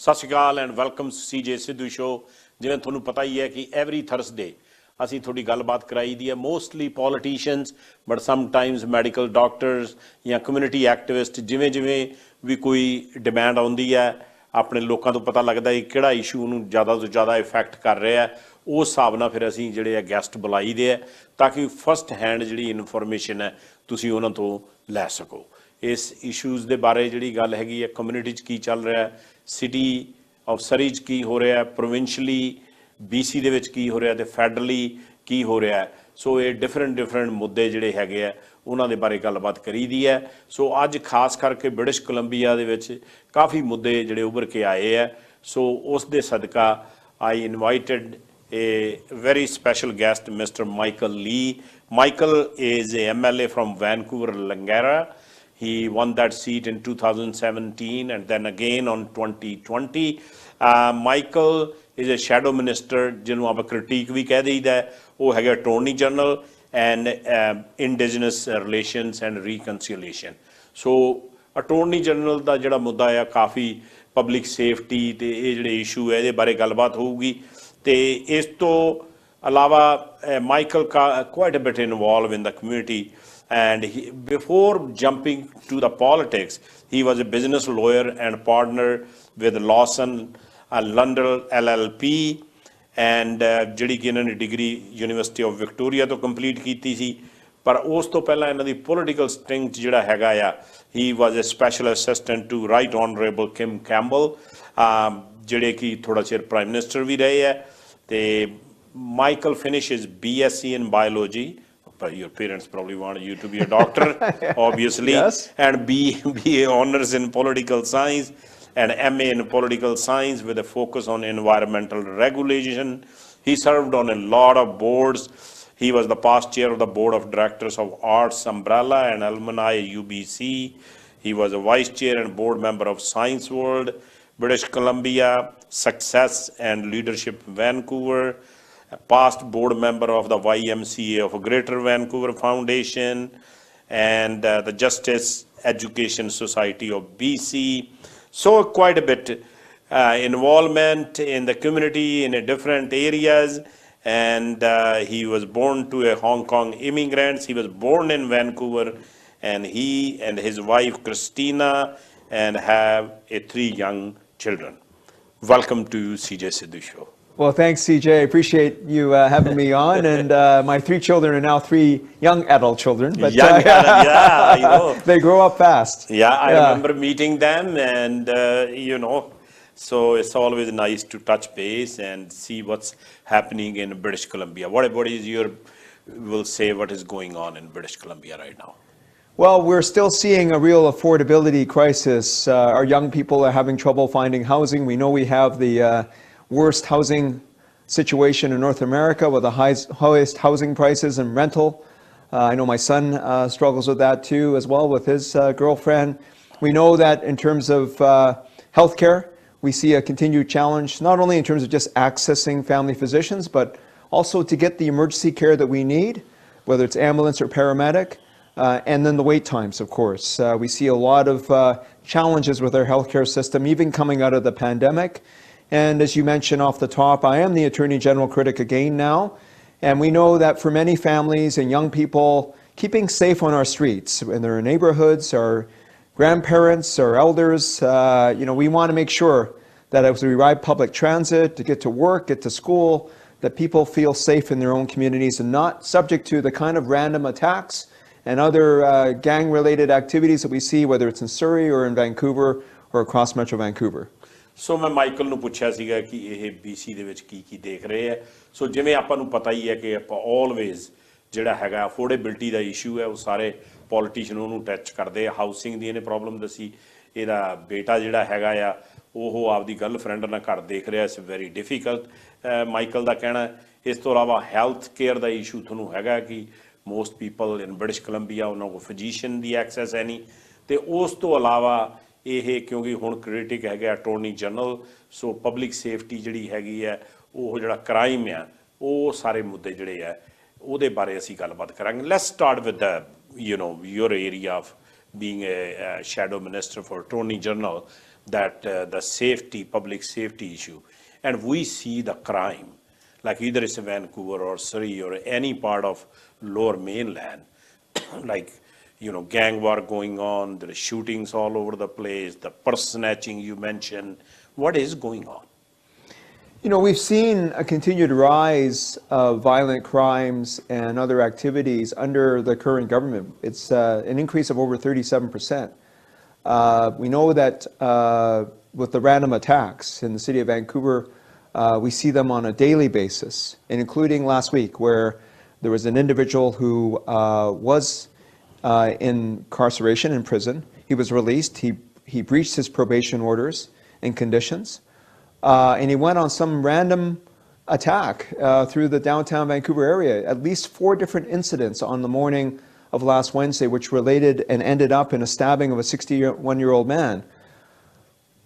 सत श्री अकाल and welcome CJ Sidhu show. जिवें तुहानूं पता ही है कि एवरी थर्सडे ਅਸੀਂ थोड़ी गलबात कराई दी है, mostly politicians but sometimes medical doctors या कम्यूनिटी एक्टिविस्ट जिवें जिवें भी कोई डिमांड आउंदी है अपने लोगों तो पता लगता है किहड़ा इशू उन्होंने ज़्यादा तो ज़्यादा इफैक्ट कर रहा है, उस हिसाब नाल फिर असीं जिहड़े गैसट बुलाई दे है ताकि फस्ट हैंड जिहड़ी इनफॉर्मेशन है तुसीं उन्हां तो लै सको। इस इशूज़ के बारे जिहड़ी गल हैगी है कम्यूनिटी च की चल रहा है, सिटी ऑफ सरी च की हो रहा है, प्रोविंशली BC ਦੇ ਵਿੱਚ ਕੀ ਹੋ ਰਿਹਾ ਤੇ ਫੈਡਰਲੀ ਕੀ ਹੋ ਰਿਹਾ ਹੈ। ਸੋ ਇਹ ਡਿਫਰੈਂਟ ਮੁੱਦੇ ਜਿਹੜੇ ਹੈਗੇ ਆ ਉਹਨਾਂ ਦੇ ਬਾਰੇ ਗੱਲਬਾਤ ਕਰੀਦੀ ਹੈ। ਸੋ ਅੱਜ ਖਾਸ ਕਰਕੇ ਬ੍ਰਿਟਿਸ਼ ਕੋਲੰਬੀਆ ਦੇ ਵਿੱਚ ਕਾਫੀ ਮੁੱਦੇ ਜਿਹੜੇ ਉੱਭਰ ਕੇ ਆਏ ਆ। ਸੋ ਉਸ ਦੇ ਸਦਕਾ ਆਈ invited a very special guest, Mr. Michael Lee. Michael is a MLA from Vancouver-Langara. He won that seat in 2017 and then again on 2020. Michael is a shadow minister ਜਿਹਨੂੰ ਆਪਾਂ critique ਵੀ ਕਹਿ ਦਈਦਾ, ਉਹ ਹੈਗਾ Attorney General and Indigenous Relations and Reconciliation. So Attorney General ਦਾ ਜਿਹੜਾ ਮੁੱਦਾ ਆ ਕਾਫੀ public safety ਤੇ ਇਹ ਜਿਹੜੇ ਇਸ਼ੂ ਹੈ ਇਹਦੇ ਬਾਰੇ ਗੱਲਬਾਤ ਹੋਊਗੀ ਤੇ ਇਸ ਤੋਂ ਇਲਾਵਾ Michael quite a bit involved in the community and before jumping to the politics he was a business lawyer and partner with Lawson London LLP and ਜਿਹੜੀ ਕਿ ਇਹਨਾਂ ਨੇ ਡਿਗਰੀ ਯੂਨੀਵਰਸਿਟੀ ਆਫ ਵਿਕਟੋਰੀਆ ਤੋਂ ਕੰਪਲੀਟ ਕੀਤੀ ਸੀ। ਪਰ ਉਸ ਤੋਂ ਪਹਿਲਾਂ ਇਹਨਾਂ ਦੀ ਪੋਲੀਟੀਕਲ ਸਟਿੰਗ ਜਿਹੜਾ ਹੈਗਾ ਆ he was a special assistant to right honourable Kim Campbell ਜਿਹੜੇ ਕਿ ਥੋੜਾ ਚਿਰ ਪ੍ਰਾਈਮ ਮਿਨਿਸਟਰ ਵੀ ਰਹੇ ਹੈ। ਤੇ Michael ਫਿਨਿਸ਼ਸ BSc in biology. But your parents probably want you to be a doctor, obviously, yes. And BA honors in political science and MA in political science with a focus on environmental regulation. He served on a lot of boards. He was the past chair of the board of directors of Arts Umbrella and Alumni UBC. He was a vice chair and board member of Science World, British Columbia, Success and Leadership Vancouver, a past board member of the YMCA of Greater Vancouver Foundation and the Justice Education Society of BC. So quite a bit involvement in the community in different areas, and he was born to a Hong Kong immigrants. He was born in Vancouver, and he and his wife Christina and have 3 young children. Welcome to CJ Sidhu Show. Well, thanks, CJ. I appreciate you having me on. And my 3 children are now 3 young adult children. But yeah, you know. They grow up fast. Yeah, I remember meeting them and, you know, so it's always nice to touch base and see what's happening in British Columbia. What is your, will say what is going on in British Columbia right now? Well, we're still seeing a real affordability crisis. Our young people are having trouble finding housing. We know we have the worst housing situation in North America with the highest housing prices and rental. I know my son struggles with that too as well with his girlfriend. We know that in terms of healthcare, we see a continued challenge, not only in terms of just accessing family physicians, but also to get the emergency care that we need, whether it's ambulance or paramedic, and then the wait times, of course. We see a lot of challenges with our healthcare system, even coming out of the pandemic. And as you mentioned off the top, I am the Attorney General critic again now. And we know that for many families and young people, keeping safe on our streets, in their neighborhoods, our grandparents, our elders, you know, we want to make sure that as we ride public transit, to get to work, get to school, that people feel safe in their own communities and not subject to the kind of random attacks and other gang-related activities that we see, whether it's in Surrey or in Vancouver or across Metro Vancouver. ਸੋ ਮੈਂ Michael ਨੂੰ ਪੁੱਛਿਆ ਸੀਗਾ ਕਿ ਇਹ BC ਦੇ ਵਿੱਚ ਕੀ ਦੇਖ ਰਹੇ ਹੈ। ਸੋ ਜਿਵੇਂ ਆਪਾਂ ਨੂੰ ਪਤਾ ਹੀ ਹੈ ਕਿ ਆਪਾਂ ਆਲਵੇਜ਼ ਜਿਹੜਾ ਹੈਗਾ ਅਫੋਰਡੇਬਿਲਟੀ ਦਾ ਇਸ਼ੂ ਹੈ ਉਹ ਸਾਰੇ ਪੋਲੀਟੀਸ਼ੀਅਨ ਉਹਨੂੰ ਟੱਚ ਕਰਦੇ ਆ। ਹਾਊਸਿੰਗ ਦੀ ਇਹਨੇ ਪ੍ਰੋਬਲਮ ਦੱਸੀ, ਇਹਦਾ ਬੇਟਾ ਜਿਹੜਾ ਹੈਗਾ ਆ ਉਹ ਆਪਦੀ ਗਰਲਫ੍ਰੈਂਡ ਨਾਲ ਘਰ ਦੇਖ ਰਿਹਾ, ਇਟਸ ਵੈਰੀ ਡਿਫੀਕਲਟ ਮਾਈਕਲ ਦਾ ਕਹਿਣਾ। ਇਸ ਤੋਂ ਇਲਾਵਾ ਹੈਲਥ ਕੇਅਰ ਦਾ ਇਸ਼ੂ ਤੁਹਾਨੂੰ ਹੈਗਾ ਕਿ most people in British Columbia ਉਹਨਾਂ ਕੋਲ ਫਿਜੀਸ਼ੀਅਨ ਦੀ ਐਕਸੈਸ ਹੈ ਨਹੀਂ। ਅਤੇ ਉਸ ਤੋਂ ਇਲਾਵਾ ਇਹ ਕਿਉਂਕਿ ਹੁਣ ਕ੍ਰਿਟਿਕ ਹੈਗਾ attorney general, so public safety ਜਿਹੜੀ ਹੈਗੀ ਹੈ ਉਹ ਜਿਹੜਾ ਕ੍ਰਾਈਮ ਆ ਉਹ ਸਾਰੇ ਮੁੱਦੇ ਜਿਹੜੇ ਆ ਉਹਦੇ ਬਾਰੇ ਅਸੀਂ ਗੱਲਬਾਤ ਕਰਾਂਗੇ। Let's start with the you know your area of being a shadow minister for Attorney General, that the safety, public safety issue, and we see the crime, like either it's Vancouver or Surrey or any part of lower mainland, like, you know, gang war going on, there are shootings all over the place, the purse snatching you mentioned. What is going on? You know, we've seen a continued rise of violent crimes and other activities under the current government. It's an increase of over 37%. We know that with the random attacks in the city of Vancouver, we see them on a daily basis, and including last week where there was an individual who was in incarceration in prison. He was released. He breached his probation orders and conditions. And he went on some random attack through the downtown Vancouver area. At least 4 different incidents on the morning of last Wednesday, which related and ended up in a stabbing of a 61-year-old man.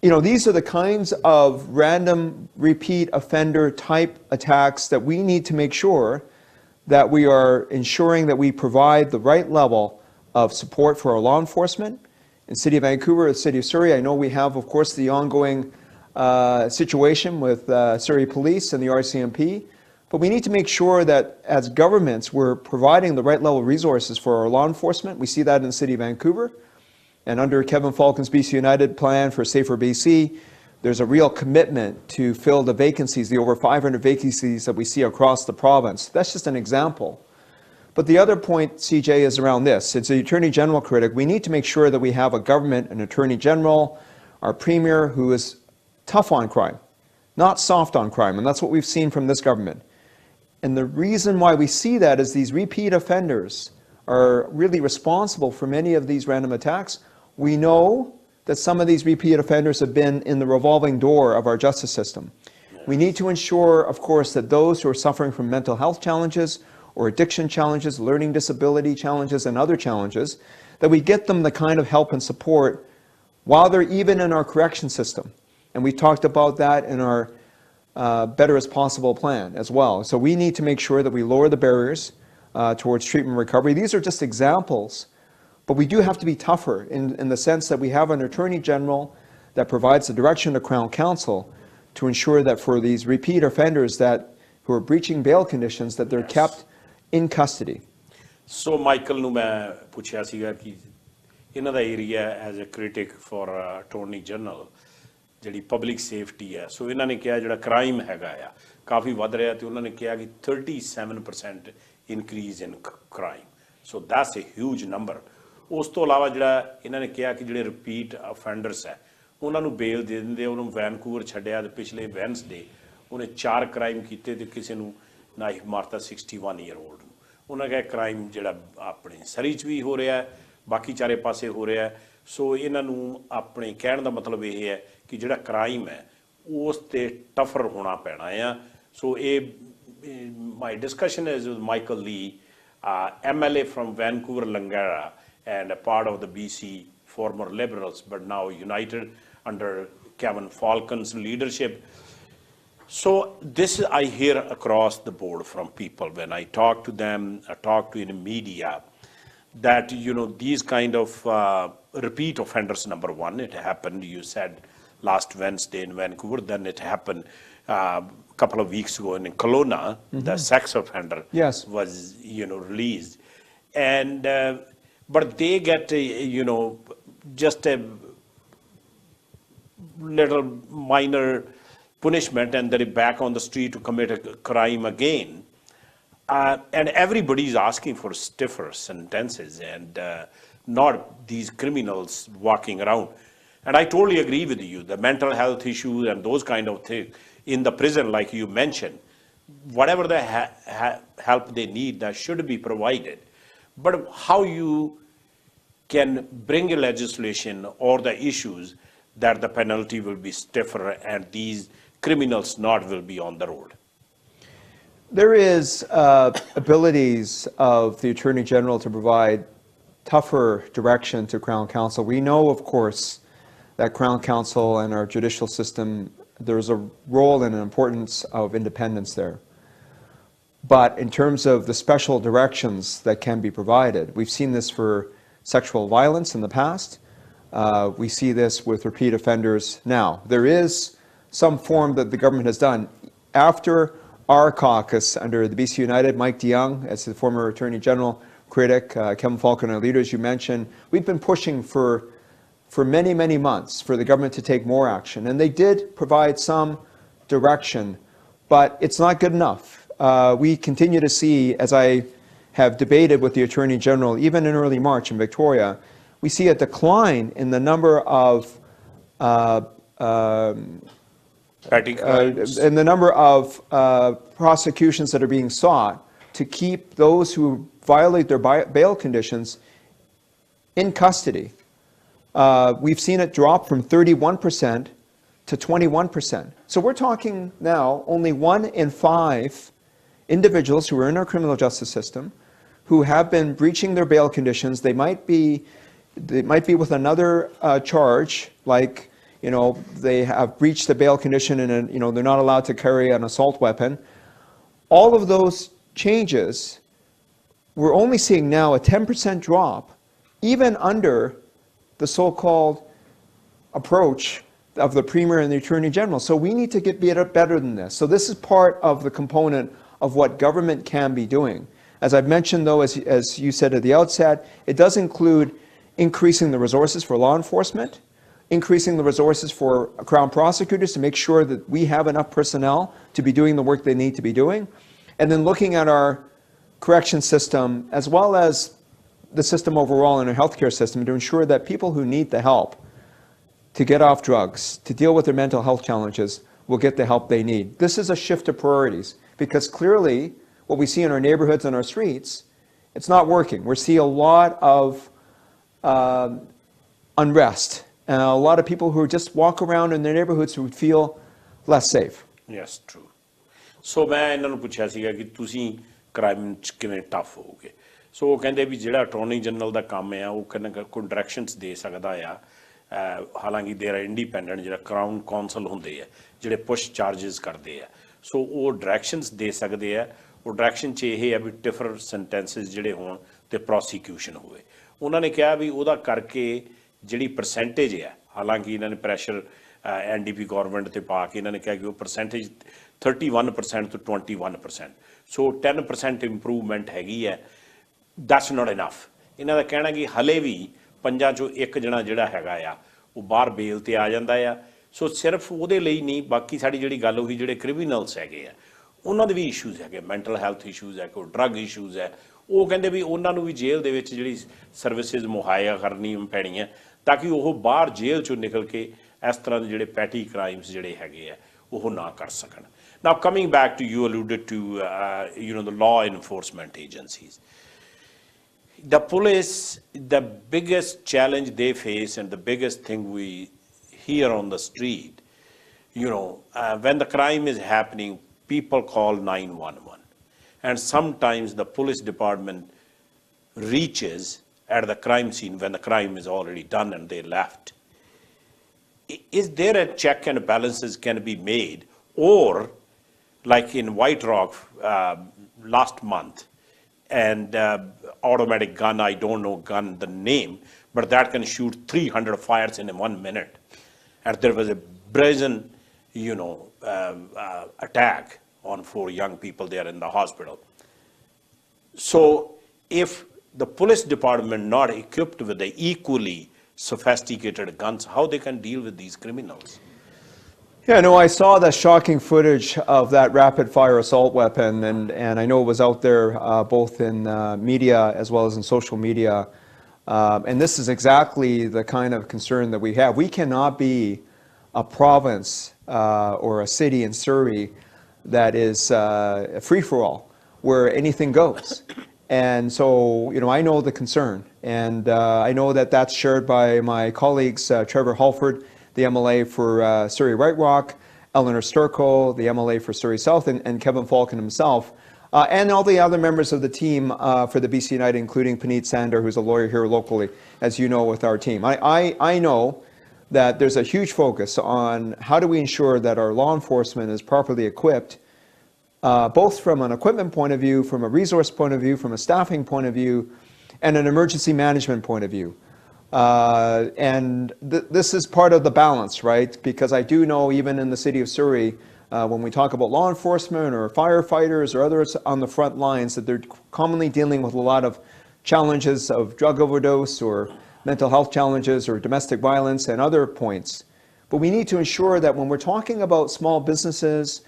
You know, these are the kinds of random repeat offender type attacks that we need to make sure that we are ensuring that we provide the right level of support for our law enforcement. In the City of Vancouver, the City of Surrey, I know we have, of course, the ongoing situation with Surrey Police and the RCMP, but we need to make sure that as governments we're providing the right level of resources for our law enforcement. We see that in the City of Vancouver, and under Kevin Falcon's BC United plan for Safer BC, there's a real commitment to fill the vacancies, the over 500 vacancies that we see across the province. That's just an example. But the other point, CJ, is around this. It's the Attorney General critic. We need to make sure that we have a government, an Attorney General, our Premier, who is tough on crime, not soft on crime, and that's what we've seen from this government. And the reason why we see that is these repeat offenders are really responsible for many of these random attacks. We know that some of these repeat offenders have been in the revolving door of our justice system. We need to ensure, of course, that those who are suffering from mental health challenges or addiction challenges, learning disability challenges, and other challenges, that we get them the kind of help and support while they're even in our correction system. And we talked about that in our Better as Possible plan as well. So we need to make sure that we lower the barriers towards treatment and recovery. These are just examples, but we do have to be tougher in the sense that we have an Attorney General that provides the direction to Crown Counsel to ensure that for these repeat offenders who are breaching bail conditions, that they're kept in custody. So Michael ਨੂੰ ਮੈਂ ਪੁੱਛਿਆ ਸੀਗਾ ਕਿ ਇਹਨਾਂ ਦਾ area as a critic for attorney general ਜਿਹੜੀ public safety ਹੈ, so ਇਹਨਾਂ ਨੇ ਕਿਹਾ ਜਿਹੜਾ ਕ੍ਰਾਈਮ ਹੈਗਾ ਆ ਕਾਫੀ ਵੱਧ ਰਿਹਾ, ਤੇ ਉਹਨਾਂ ਨੇ ਕਿਹਾ ਕਿ 37% increase in crime, so that's a huge number. ਉਸ ਤੋਂ ਇਲਾਵਾ ਜਿਹੜਾ ਇਹਨਾਂ ਨੇ ਕਿਹਾ ਕਿ ਜਿਹੜੇ ਰਿਪੀਟ ਅਫੈਂਡਰਸ ਹੈ ਉਹਨਾਂ ਨੂੰ ਬੇਲ ਦੇ ਦਿੰਦੇ। ਉਹਨੂੰ ਵੈਨਕੂਵਰ ਛੱਡਿਆ ਤੇ ਪਿਛਲੇ ਵੈਨਸਡੇ ਉਹਨੇ 4 ਕ੍ਰਾਈਮ ਕੀਤੇ ਤੇ ਕਿਸੇ ਨੂੰ ਨਾਈਫ ਮਾਰਤਾ 61 ਈਅਰ ਓਲਡ ਨੂੰ। ਉਹਨਾਂ ਕਿਹਾ ਕ੍ਰਾਈਮ ਜਿਹੜਾ ਆਪਣੇ ਸਰੀ 'ਚ ਵੀ ਹੋ ਰਿਹਾ, ਬਾਕੀ ਚਾਰੇ ਪਾਸੇ ਹੋ ਰਿਹਾ। ਸੋ ਇਹਨਾਂ ਨੂੰ ਆਪਣੇ ਕਹਿਣ ਦਾ ਮਤਲਬ ਇਹ ਹੈ ਕਿ ਜਿਹੜਾ ਕ੍ਰਾਈਮ ਹੈ ਉਸ 'ਤੇ ਟਫਰ ਹੋਣਾ ਪੈਣਾ ਆ। ਸੋ ਇਹ ਮਾਈ ਡਿਸਕਸ਼ਨ ਇਜ਼ ਵਿਦ ਮਾਈਕਲ ਲੀ, MLA from Vancouver-Langara and a part of the BC former Liberals, but now united under Kevin Falcon's leadership. So this I hear across the board from people when I talk to them, I talk to in media, that you know these kind of repeat offenders. Number one, it happened, you said, last Wednesday in Vancouver. Then it happened a couple of weeks ago in Kelowna. The sex offender was released, and but they get just a little minor punishment and they're back on the street to commit a crime again. And everybody is asking for stiffer sentences and not these criminals walking around. And I totally agree with you, the mental health issues and those kind of things in the prison, like you mentioned, whatever the help they need, that should be provided. But how you can bring a legislation or the issues that the penalty will be stiffer and these criminals not will be on the road? There is abilities of the Attorney General to provide tougher direction to Crown Counsel. We know, of course, that Crown Counsel and our judicial system, there's a role and an importance of independence there. But in terms of the special directions that can be provided, we've seen this for sexual violence in the past. We see this with repeat offenders now. There is some form that the government has done. After our caucus under the BC United, Mike DeYoung, as the former Attorney General, critic, Kevin Falcon, our leaders you mentioned, we've been pushing for many, many months for the government to take more action. And they did provide some direction, but it's not good enough. We continue to see, as I have debated with the Attorney General, even in early March in Victoria, we see a decline in the number of prosecutions that are being sought to keep those who violate their bail conditions in custody. We've seen it drop from 31% to 21%. So we're talking now only 1 in 5 individuals who are in our criminal justice system who have been breaching their bail conditions. They might be with another charge, like, they have breached the bail condition and, they're not allowed to carry an assault weapon. All of those changes, we're only seeing now a 10% drop, even under the so-called approach of the Premier and the Attorney General. So we need to get better than this. So this is part of the component of what government can be doing. As I've mentioned, though, as you said at the outset, it does include increasing the resources for law enforcement, increasing the resources for Crown prosecutors to make sure that we have enough personnel to be doing the work they need to be doing, and then looking at our correction system as well as the system overall in our healthcare system to ensure that people who need the help to get off drugs, to deal with their mental health challenges, will get the help they need. This is a shift of priorities, because clearly what we see in our neighborhoods and our streets, it's not working. We see a lot of unrest, and a lot of people who just walk around in their neighborhoods who feel less safe. Yes, true. So ਮੈਂ ਇਹਨਾਂ ਨੂੰ ਪੁੱਛਿਆ ਸੀਗਾ ਕਿ ਤੁਸੀਂ crime 'ਚ ਕਿਵੇਂ tough ਹੋਗੇ। ਸੋ ਉਹ ਕਹਿੰਦੇ ਵੀ ਜਿਹੜਾ ਅਟਾਰਨੀ ਜਨਰਲ ਦਾ ਕੰਮ ਆ ਉਹ ਕਹਿੰਦਾ ਕੋਈ ਡਾਇਰੈਕਸ਼ਨਸ ਦੇ ਸਕਦਾ ਆ। ਹਾਲਾਂਕਿ ਦੇਰ ਇੰਡੀਪੈਂਡੈਂਟ ਜਿਹੜਾ ਕਰਾਊਨ ਕੌਂਸਲ ਹੁੰਦੇ ਆ ਜਿਹੜੇ ਪੁਸ਼ ਚਾਰजेस ਕਰਦੇ ਆ, ਸੋ ਉਹ ਡਾਇਰੈਕਸ਼ਨਸ ਦੇ ਸਕਦੇ ਆ। ਉਹ ਡਾਇਰੈਕਸ਼ਨ 'ਚ ਇਹ ਹੈ ਵੀ ਡਿਫਰ ਸੈਂਟੈਂਸਿਸ ਜਿਹੜੇ ਹੋਣ ਤੇ ਪ੍ਰੋਸੀਕਿਊਸ਼ਨ ਹੋਵੇ। ਉਹਨਾਂ ਨੇ ਕਿਹਾ ਵੀ ਉਹਦਾ ਕਰਕੇ ਜਿਹੜੀ ਪਰਸੈਂਟੇਜ ਹੈ, ਹਾਲਾਂਕਿ ਇਹਨਾਂ ਨੇ ਪ੍ਰੈਸ਼ਰ NDP ਗੌਰਮੈਂਟ ਤੇ ਪਾ ਕੇ ਇਹਨਾਂ ਨੇ ਕਿਹਾ ਕਿ ਉਹ ਪਰਸੈਂਟੇਜ 31% ਤੋਂ 21%, ਸੋ 10% ਇੰਪਰੂਵਮੈਂਟ ਹੈਗੀ ਹੈ। That's not enough. ਇਹਨਾਂ ਦਾ ਕਹਿਣਾ ਕਿ ਹਲੇ ਵੀ 5 ਚੋਂ 1 ਜਣਾ ਜਿਹੜਾ ਹੈਗਾ ਆ ਉਹ ਬਾਹਰ ਬੇਲ ਤੇ ਆ ਜਾਂਦਾ ਆ। ਸੋ ਸਿਰਫ ਉਹਦੇ ਲਈ ਨਹੀਂ, ਬਾਕੀ ਸਾਡੀ ਜਿਹੜੀ ਗੱਲ ਹੋਈ ਜਿਹੜੇ ਕ੍ਰਿਮੀਨਲਸ ਹੈਗੇ ਆ ਉਹਨਾਂ ਦੇ ਵੀ ਇਸ਼ੂਜ਼ ਹੈਗੇ, ਮੈਂਟਲ ਹੈਲਥ ਇਸ਼ੂਜ਼ ਹੈ, ਕੋਈ ਡਰੱਗ ਇਸ਼ੂਜ਼ ਹੈ। ਉਹ ਕਹਿੰਦੇ ਵੀ ਉਹਨਾਂ ਨੂੰ ਵੀ ਜੇਲ੍ਹ ਦੇ ਵਿੱਚ ਜਿਹੜੀ ਸਰਵਿਸਿਜ਼ ਮੁਹੱਈਆ ਕਰਨੀ ਪੈਣੀਆਂ ਤਾਂ ਕਿ ਉਹ ਬਾਹਰ ਜੇਲ੍ਹ 'ਚੋਂ ਨਿਕਲ ਕੇ ਇਸ ਤਰ੍ਹਾਂ ਦੇ ਜਿਹੜੇ ਪੈਟੀ ਕ੍ਰਾਈਮਸ ਜਿਹੜੇ ਹੈਗੇ ਆ ਉਹ ਨਾ ਕਰ ਸਕਣ। Now coming back to, you alluded to the law enforcement agencies. The police, the biggest challenge they face and the biggest thing we hear on the street, when the crime is happening, people call 911. And sometimes the police department reaches at the crime scene when the crime is already done and they left. Is there a check and balances can be made, or like in White Rock last month, and automatic gun, I don't know the name, but that can shoot 300 fires in 1 minute. And there was a brazen, attack on 4 young people there in the hospital. So if the police department not equipped with the equally sophisticated guns, how they can deal with these criminals? Yeah, no, I saw the shocking footage of that rapid-fire assault weapon, and I know it was out there both in media as well as in social media. And this is exactly the kind of concern that we have. We cannot be a province or a city in Surrey that is a free-for-all, where anything goes. And so, I know the concern, and I know that that's shared by my colleagues, Trevor Halford, the MLA for Surrey Right Rock, Eleanor Sturko, the MLA for Surrey South, and Kevin Falcon himself, and all the other members of the team for the BC United, including Puneet Sander, who's a lawyer here locally, as you know, with our team. I know that there's a huge focus on how do we ensure that our law enforcement is properly equipped, both from an equipment point of view, from a resource point of view, from a staffing point of view, and an emergency management point of view. And this is part of the balance, right? Because I do know even in the city of Surrey, when we talk about law enforcement or firefighters or others on the front lines, that they're commonly dealing with a lot of challenges of drug overdose or mental health challenges or domestic violence and other points. But we need to ensure that when we're talking about small businesses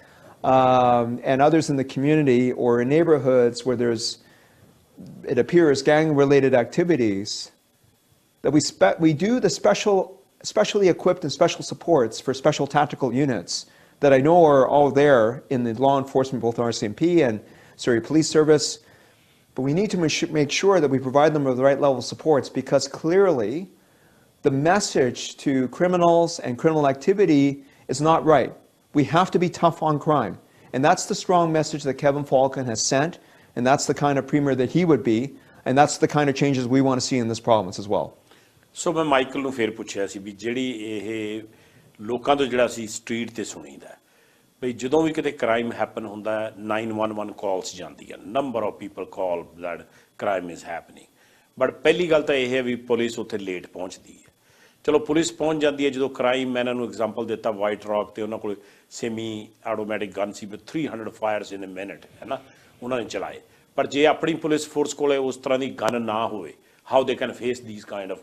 and others in the community or in neighborhoods where there's, it appears, gang-related activities, that we do the specially equipped and special supports for special tactical units that I know are all there in the law enforcement, both RCMP and Surrey Police Service. But we need to make sure that we provide them with the right level of supports, because clearly the message to criminals and criminal activity is not right. We have to be tough on crime. And that's the strong message that Kevin Falcon has sent, and that's the kind of premier that he would be, and that's the kind of changes we want to see in this province as well. ਸੋ ਮੈਂ Michael ਨੂੰ ਫਿਰ ਪੁੱਛਿਆ ਸੀ ਵੀ ਜਿਹੜੀ ਇਹ ਲੋਕਾਂ ਤੋਂ ਜਿਹੜਾ ਅਸੀਂ ਸਟਰੀਟ ਤੇ ਸੁਣੀਦਾ ਵੀ ਜਦੋਂ ਵੀ ਕਿਤੇ ਕ੍ਰਾਈਮ ਹੈਪਨ ਹੁੰਦਾ 911 ਕਾਲਸ ਜਾਂਦੀਆਂ number of people call that crime is happening but ਪਹਿਲੀ ਗੱਲ ਤਾਂ ਇਹ ਹੈ ਵੀ ਪੁਲਿਸ ਉੱਥੇ ਲੇਟ ਪਹੁੰਚਦੀ ਹੈ ਚਲੋ ਪੁਲਿਸ ਪਹੁੰਚ ਜਾਂਦੀ ਹੈ ਜਦੋਂ ਕ੍ਰਾਈਮ ਮੈਂ ਇਹਨਾਂ ਨੂੰ ਐਗਜ਼ਾਮਪਲ ਦਿੱਤਾ ਵਾਈਟ ਰੌਕ ਤੇ ਉਹਨਾਂ ਕੋਲ ਸੈਮੀ ਆਟੋਮੈਟਿਕ ਗਨ ਸੀ with 300 fires in a minute ਹੈ ਨਾ ਉਹਨਾਂ ਨੇ ਚਲਾਏ ਪਰ ਜੇ ਆਪਣੀ ਪੁਲਿਸ ਫੋਰਸ ਕੋਲੇ ਉਸ ਤਰ੍ਹਾਂ ਦੀ ਗਨ ਨਾ ਹੋਵੇ how they can face these kind of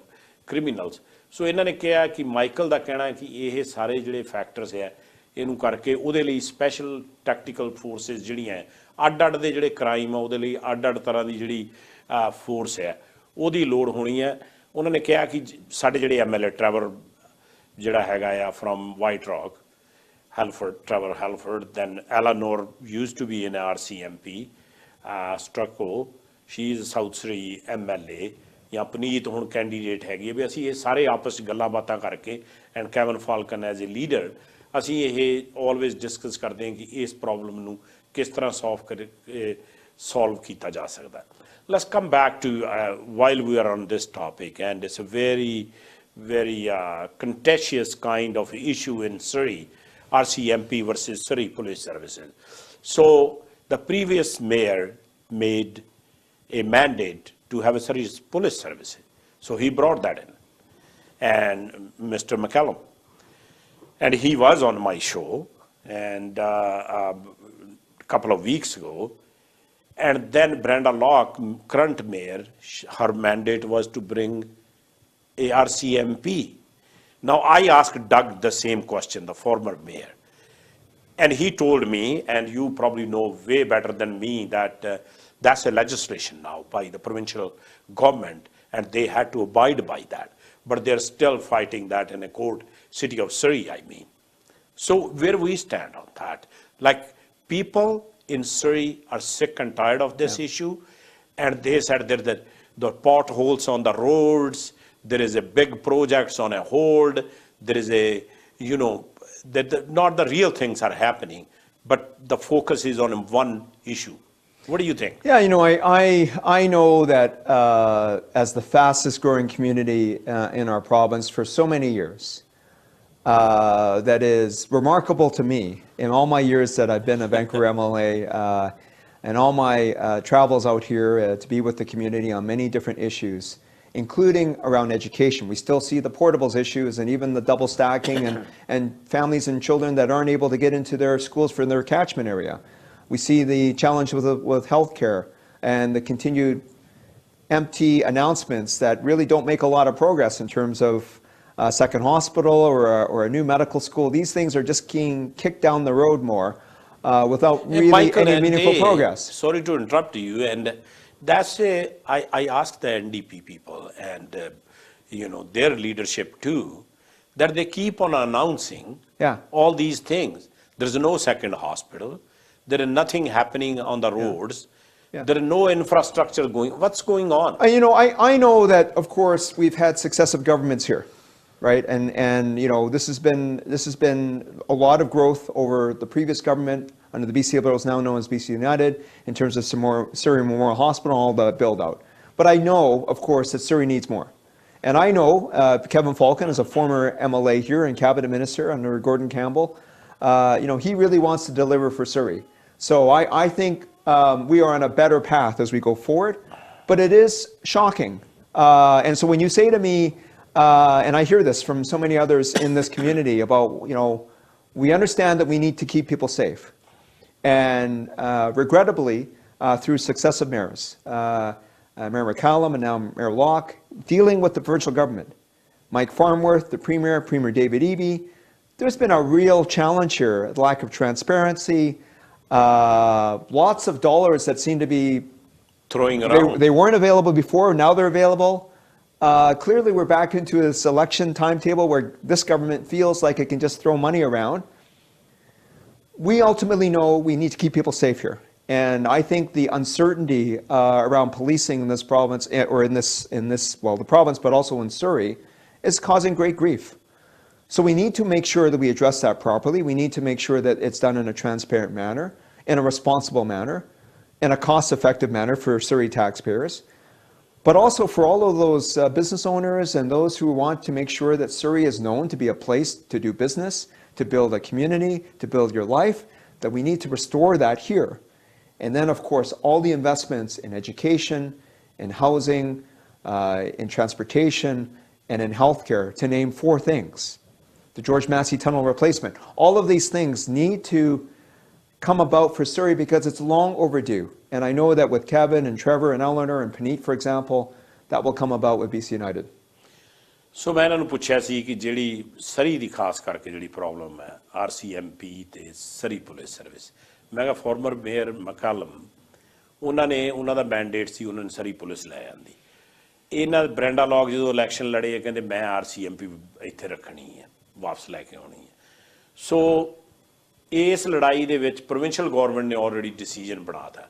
criminals so ਇਹਨਾਂ ਨੇ ਕਿਹਾ ਕਿ ਮਾਈਕਲ ਦਾ ਕਹਿਣਾ ਹੈ ਕਿ ਇਹ ਸਾਰੇ ਜਿਹੜੇ ਫੈਕਟਰਸ ਹੈ ਇਹਨੂੰ ਕਰਕੇ ਉਹਦੇ ਲਈ ਸਪੈਸ਼ਲ ਟੈਕਟੀਕਲ ਫੋਰਸਿਸ ਜਿਹੜੀਆਂ ਅੱਡ ਅੱਡ ਦੇ ਜਿਹੜੇ ਕ੍ਰਾਈਮ ਆ ਉਹਦੇ ਲਈ ਅੱਡ ਅੱਡ ਤਰ੍ਹਾਂ ਦੀ ਜਿਹੜੀ ਫੋਰਸ ਹੈ ਉਹਦੀ ਲੋੜ ਹੋਣੀ ਹੈ ਉਹਨਾਂ ਨੇ ਕਿਹਾ ਕਿ ਸਾਡੇ ਜਿਹੜੇ MLA ਟਰੈਵਰ ਜਿਹੜਾ ਹੈਗਾ ਆ from white rock Trevor Halford, then Eleanor used to be in RCMP, Strucco, she is South Surrey MLA, ਜਾਂ ਪਨੀਤ ਹੁਣ ਕੈਂਡੀਡੇਟ ਹੈਗੀ ਹੈ ਵੀ ਅਸੀਂ ਇਹ ਸਾਰੇ ਆਪਸ 'ਚ ਗੱਲਾਂ ਬਾਤਾਂ ਕਰਕੇ and cabin Falcon as a leader ਅਸੀਂ ਇਹ ਆਲਵੇਜ਼ ਡਿਸਕਸ ਕਰਦੇ ਹਾਂ ਕਿ ਇਸ ਪ੍ਰੋਬਲਮ ਨੂੰ ਕਿਸ ਤਰ੍ਹਾਂ ਸੋਲਵ ਕੀਤਾ ਜਾ ਸਕਦਾ let's come back to while we are on this topic and it's a very contentious kind of issue in Surrey, RCMP versus Surrey Police Services. So the previous mayor made a mandate to have a Surrey Police Service. So he brought that in. And Mr. McCallum. And he was on my show and a couple of weeks ago. And then Brenda Locke, current mayor, her mandate was to bring a RCMP. Now, I asked Doug the same question, the former mayor, and he told me, and you probably know way better than me, that that's a legislation now by the provincial government, and they had to abide by that. But they're still fighting that in a court, city of Surrey, I mean. So where we stand on that, like people in Surrey are sick and tired of this issue, and they said that the potholes on the roads, there is a big projects on a hold, there is a, not the real things are happening, but the focus is on one issue. What do you think? Yeah, I know that as the fastest growing community in our province for so many years, that is remarkable to me in all my years that I've been a Vancouver MLA and all my travels out here to be with the community on many different issues, including around education. We still see the portables issues and even the double stacking and families and children that aren't able to get into their schools for their catchment area. We see the challenge with healthcare and the continued empty announcements that really don't make a lot of progress in terms of a second hospital or a new medical school. These things are just being kicked down the road more without really Michael, any meaningful progress. Sorry to interrupt you, and that's I asked the NDP people and their leadership too, that they keep on announcing all these things. There's no second hospital. There is nothing happening on the roads. There is no infrastructure going. What's going on? I know that of course we've had successive governments here, right? And this has been a lot of growth over the previous government under the BC Liberals, now known as BC United, in terms of some more Surrey Memorial Hospital, all the build out. But I know, of course, that Surrey needs more. And I know Kevin Falcon is a former MLA here and cabinet minister under Gordon Campbell. He really wants to deliver for Surrey. So I think we are on a better path as we go forward. But it is shocking. And so when you say to me, and I hear this from so many others in this community about, we understand that we need to keep people safe. And regrettably, through successive mayors, Mayor McCallum and now Mayor Locke, dealing with the provincial government, Mike Farnworth, the Premier, Premier David Eby, there's been a real challenge here, lack of transparency, lots of dollars that seem to be throwing around. They weren't available before, now they're available. Clearly we're back into this election timetable where this government feels like it can just throw money around. We ultimately know we need to keep people safe here. And I think the uncertainty around policing in this province, or the province, but also in Surrey, is causing great grief. So we need to make sure that we address that properly. We need to make sure that it's done in a transparent manner, in a responsible manner, in a cost-effective manner for Surrey taxpayers, but also for all of those business owners and those who want to make sure that Surrey is known to be a place to do business, to build a community, to build your life, that we need to restore that here. And then, of course, all the investments in education, in housing, in transportation, and in healthcare, to name 4 things. The George Massey Tunnel replacement. All of these things need to come about for Surrey because it's long overdue. And I know that with Kevin and Trevor and Eleanor and Puneet, for example, that will come about with BC United. ਸੋ ਮੈਂ ਇਹਨਾਂ ਨੂੰ ਪੁੱਛਿਆ ਸੀ ਕਿ ਜਿਹੜੀ ਸਰੀ ਦੀ ਖਾਸ ਕਰਕੇ ਜਿਹੜੀ problem ਹੈ RCMP ਤੇ ਸਰੀ ਪੁਲਿਸ ਸਰਵਿਸ, ਮੈਂ ਕਿਹਾ ਫਾਰਮਰ ਮੇਅਰ ਮਕਾਲਮ ਉਹਨਾਂ ਦਾ ਮੈਂਡੇਟ ਸੀ, ਉਹਨਾਂ ਨੇ ਸਰੀ ਪੁਲਿਸ ਲੈ ਆਂਦੀ। ਇਹਨਾਂ ਬ੍ਰੈਂਡਾ ਲੌਗ ਜਦੋਂ ਇਲੈਕਸ਼ਨ ਲੜੇ ਕਹਿੰਦੇ ਮੈਂ RCMP ਇੱਥੇ ਰੱਖਣੀ ਹੈ, ਵਾਪਸ ਲੈ ਕੇ ਆਉਣੀ ਹੈ। ਸੋ ਇਸ ਲੜਾਈ ਦੇ ਵਿੱਚ ਪ੍ਰੋਵਿੰਸ਼ੀਅਲ ਗੌਰਮੈਂਟ ਨੇ ਆਲਰੇਡੀ ਡਿਸੀਜਨ ਬਣਾਤਾ।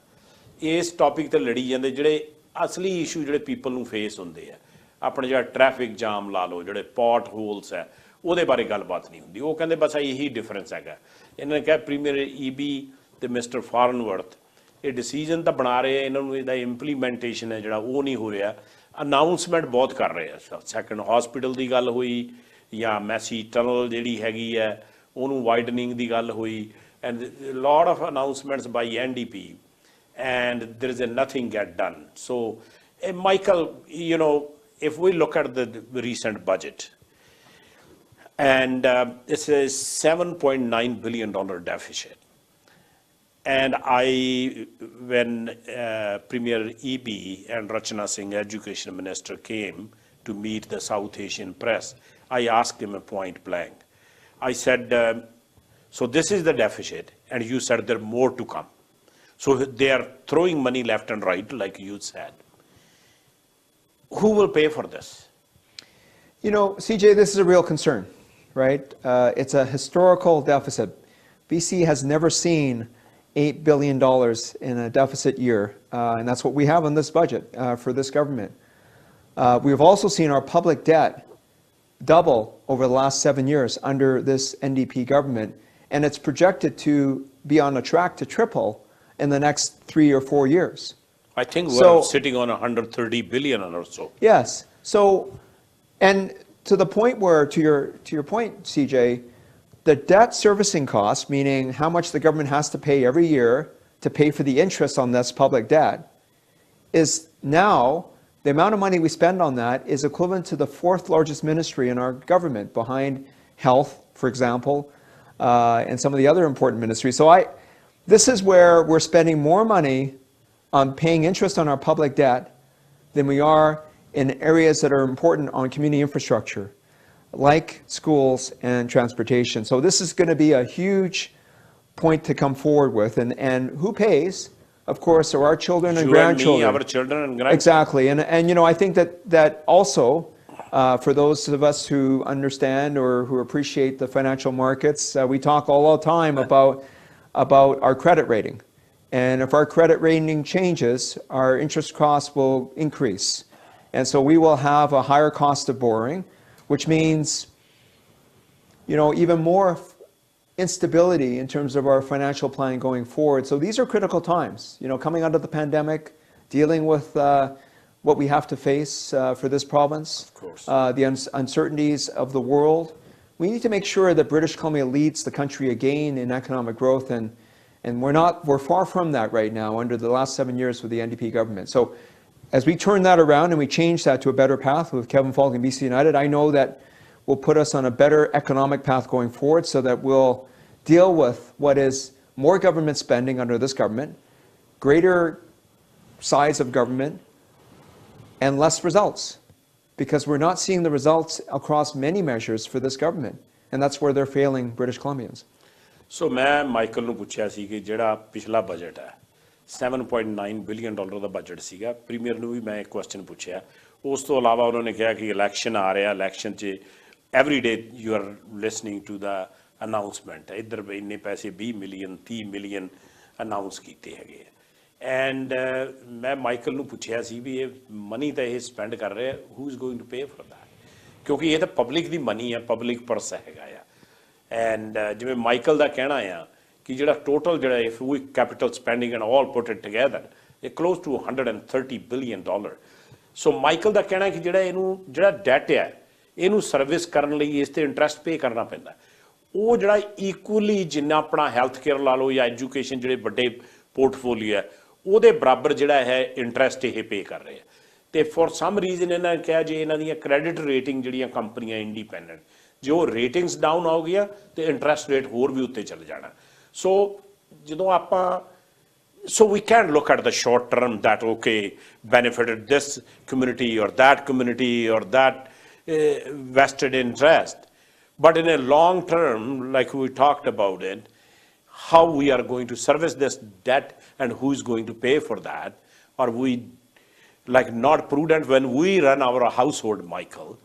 ਇਸ ਟੌਪਿਕ ਤੇ ਲੜੀ ਜਾਂਦੇ, ਜਿਹੜੇ ਅਸਲੀ ਇਸ਼ੂ ਜਿਹੜੇ ਪੀਪਲ ਨੂੰ ਫੇਸ ਹੁੰਦੇ ਆ, ਆਪਣੇ ਜਿਹੜਾ ਟ੍ਰੈਫਿਕ ਜਾਮ ਲਾ ਲਓ, ਜਿਹੜੇ ਪੋਟ ਹੋਲਸ ਹੈ, ਉਹਦੇ ਬਾਰੇ ਗੱਲਬਾਤ ਨਹੀਂ ਹੁੰਦੀ। ਉਹ ਕਹਿੰਦੇ ਬਸ ਇਹੀ ਡਿਫਰੈਂਸ ਹੈਗਾ। ਇਹਨਾਂ ਨੇ ਕਿਹਾ ਪ੍ਰੀਮੀਅਰ ਈਬੀ ਤੇ ਮਿਸਟਰ ਫਾਰਨਵਰਥ ਇਹ ਡਿਸੀਜਨ ਤਾਂ ਬਣਾ ਰਹੇ ਆ, ਇਹਨਾਂ ਨੂੰ ਇਹਦਾ ਇੰਪਲੀਮੈਂਟੇਸ਼ਨ ਹੈ ਜਿਹੜਾ ਉਹ ਨਹੀਂ ਹੋ ਰਿਹਾ। ਅਨਾਊਂਸਮੈਂਟ ਬਹੁਤ ਕਰ ਰਹੇ ਆ। ਸੈਕੰਡ ਹਸਪੀਟਲ ਦੀ ਗੱਲ ਹੋਈ ਜਾਂ ਮੈਸੀ ਟਨਲ ਜਿਹੜੀ ਹੈਗੀ ਹੈ ਉਹਨੂੰ ਵਾਈਡਨਿੰਗ ਦੀ ਗੱਲ ਹੋਈ, and lot of announcements by NDP and there is nothing get done. So Michael, if we look at the recent budget, and it's a $7.9 billion deficit, and when Premier Eby and Rachana Singh, Education Minister, came to meet the South Asian press, I asked him a point blank. I said, so this is the deficit, and you said there are more to come. So they are throwing money left and right, like you said. Who will pay for this? CJ, this is a real concern, right? It's a historical deficit. BC has never seen $8 billion in a deficit year, and that's what we have in this budget for this government. We've also seen our public debt double over the last 7 years under this NDP government, and it's projected to be on a track to triple in the next 3 or 4 years. I think we're sitting on 130 billion or so. Yes. So, and to the point where, to your point, CJ, the debt servicing cost, meaning how much the government has to pay every year to pay for the interest on this public debt, is now, the amount of money we spend on that is equivalent to the 4th largest ministry in our government, behind health, for example, and some of the other important ministries. So this is where we're spending more money on paying interest on our public debt than we are in areas that are important on community infrastructure, like schools and transportation. So this is going to be a huge point to come forward with. And who pays? Of course, are our children and grandchildren. Our children and grandchildren. Exactly. And I think that also, for those of us who understand or who appreciate the financial markets, we talk all the time about our credit rating. And if our credit rating changes, our interest costs will increase. And so we will have a higher cost of borrowing, which means, even more instability in terms of our financial plan going forward. So these are critical times, coming out of the pandemic, dealing with what we have to face for this province, of course. The uncertainties of the world. We need to make sure that British Columbia leads the country again in economic growth, and we're far from that right now under the last 7 years with the NDP government. So as we turn that around and we change that to a better path with Kevin Falk and BC United, I know that will put us on a better economic path going forward, so that we'll deal with what is more government spending under this government, greater size of government, and less results. Because we're not seeing the results across many measures for this government. And that's where they're failing British Columbians. So मैं Michael ਨੂੰ ਪੁੱਛਿਆ ਸੀ ਕਿ ਜਿਹੜਾ ਪਿਛਲਾ budget ਹੈ 7.9 billion dollar ਦਾ budget ਸੀਗਾ premier ਨੂੰ ਵੀ ਮੈਂ ਇੱਕ ਕੁਐਸਚਨ ਪੁੱਛਿਆ ਉਸ ਤੋਂ ਇਲਾਵਾ ਉਹਨਾਂ ਨੇ ਕਿਹਾ ਕਿ ਇਲੈਕਸ਼ਨ ਆ ਰਿਹਾ ਇਲੈਕਸ਼ਨ 'ਚ every day you are listening to the announcement ਇੱਧਰ ਇੰਨੇ ਪੈਸੇ 20 ਮਿਲੀਅਨ 30 ਮਿਲੀਅਨ ਅਨਾਊਂਸ ਕੀਤੇ ਹੈਗੇ ਐਂਡ ਮੈਂ ਮਾਈਕਲ ਨੂੰ ਪੁੱਛਿਆ ਸੀ ਵੀ ਇਹ ਮਨੀ ਤਾਂ ਇਹ ਸਪੈਂਡ ਕਰ ਰਿਹਾ who is going to pay for that ਕਿਉਂਕਿ ਇਹ ਤਾਂ ਪਬਲਿਕ ਦੀ ਮਨੀ ਹੈ ਪਬਲਿਕ ਪਰਸ ਹੈਗਾ ਆ ਐਂਡ ਜਿਵੇਂ ਮਾਈਕਲ ਦਾ ਕਹਿਣਾ ਆ ਕਿ ਜਿਹੜਾ ਟੋਟਲ ਜਿਹੜਾ if we capital spending and all put it together ਇਹ close to 130 billion dollar so Michael ਦਾ ਕਹਿਣਾ ਕਿ ਜਿਹੜਾ ਇਹਨੂੰ ਜਿਹੜਾ ਡੈਟ ਹੈ ਇਹਨੂੰ ਸਰਵਿਸ ਕਰਨ ਲਈ ਇਸ ਤੇ ਇੰਟਰਸਟ ਪੇ ਕਰਨਾ ਪੈਂਦਾ ਉਹ ਜਿਹੜਾ ਇਕੁਅਲੀ ਜਿੰਨਾ ਆਪਣਾ ਹੈਲਥ ਕੇਅਰ ਲਾ ਲਓ ਜਾਂ ਐਜੂਕੇਸ਼ਨ ਜਿਹੜੇ ਵੱਡੇ ਪੋਰਟਫੋਲੀਓ ਹੈ ਉਹਦੇ ਬਰਾਬਰ ਜਿਹੜਾ ਹੈ ਇੰਟਰਸਟ ਇਹ ਪੇ ਕਰ ਰਹੇ ਆ ਤੇ ਫॉर ਸਮ ਰੀਜ਼ਨ ਇਹਨਾਂ ਨੇ ਕਿਹਾ ਜੇ ਇਹਨਾਂ ਦੀਆਂ ਕ੍ਰੈਡਿਟ ਰੇਟਿੰਗ ਜਿਹੜੀਆਂ ਕੰਪਨੀਆਂ ਇੰਡੀਪੈਂਡੈਂਟ ਜੋ ਰੇਟਿੰਗਸ ਡਾਊਨ ਹੋ ਗਈਆਂ ਤੇ ਇੰਟਰਸਟ ਰੇਟ ਹੋਰ ਵੀ ਉੱਤੇ ਚੱਲ ਜਾਣਾ ਸੋ ਜਦੋਂ ਆਪਾਂ so we can't look at the short term that okay benefited this community or that community or that vested interest but in a long term like we talked about it how we are going to service this debt and who is going to pay for that or we like not prudent when we run our household Michael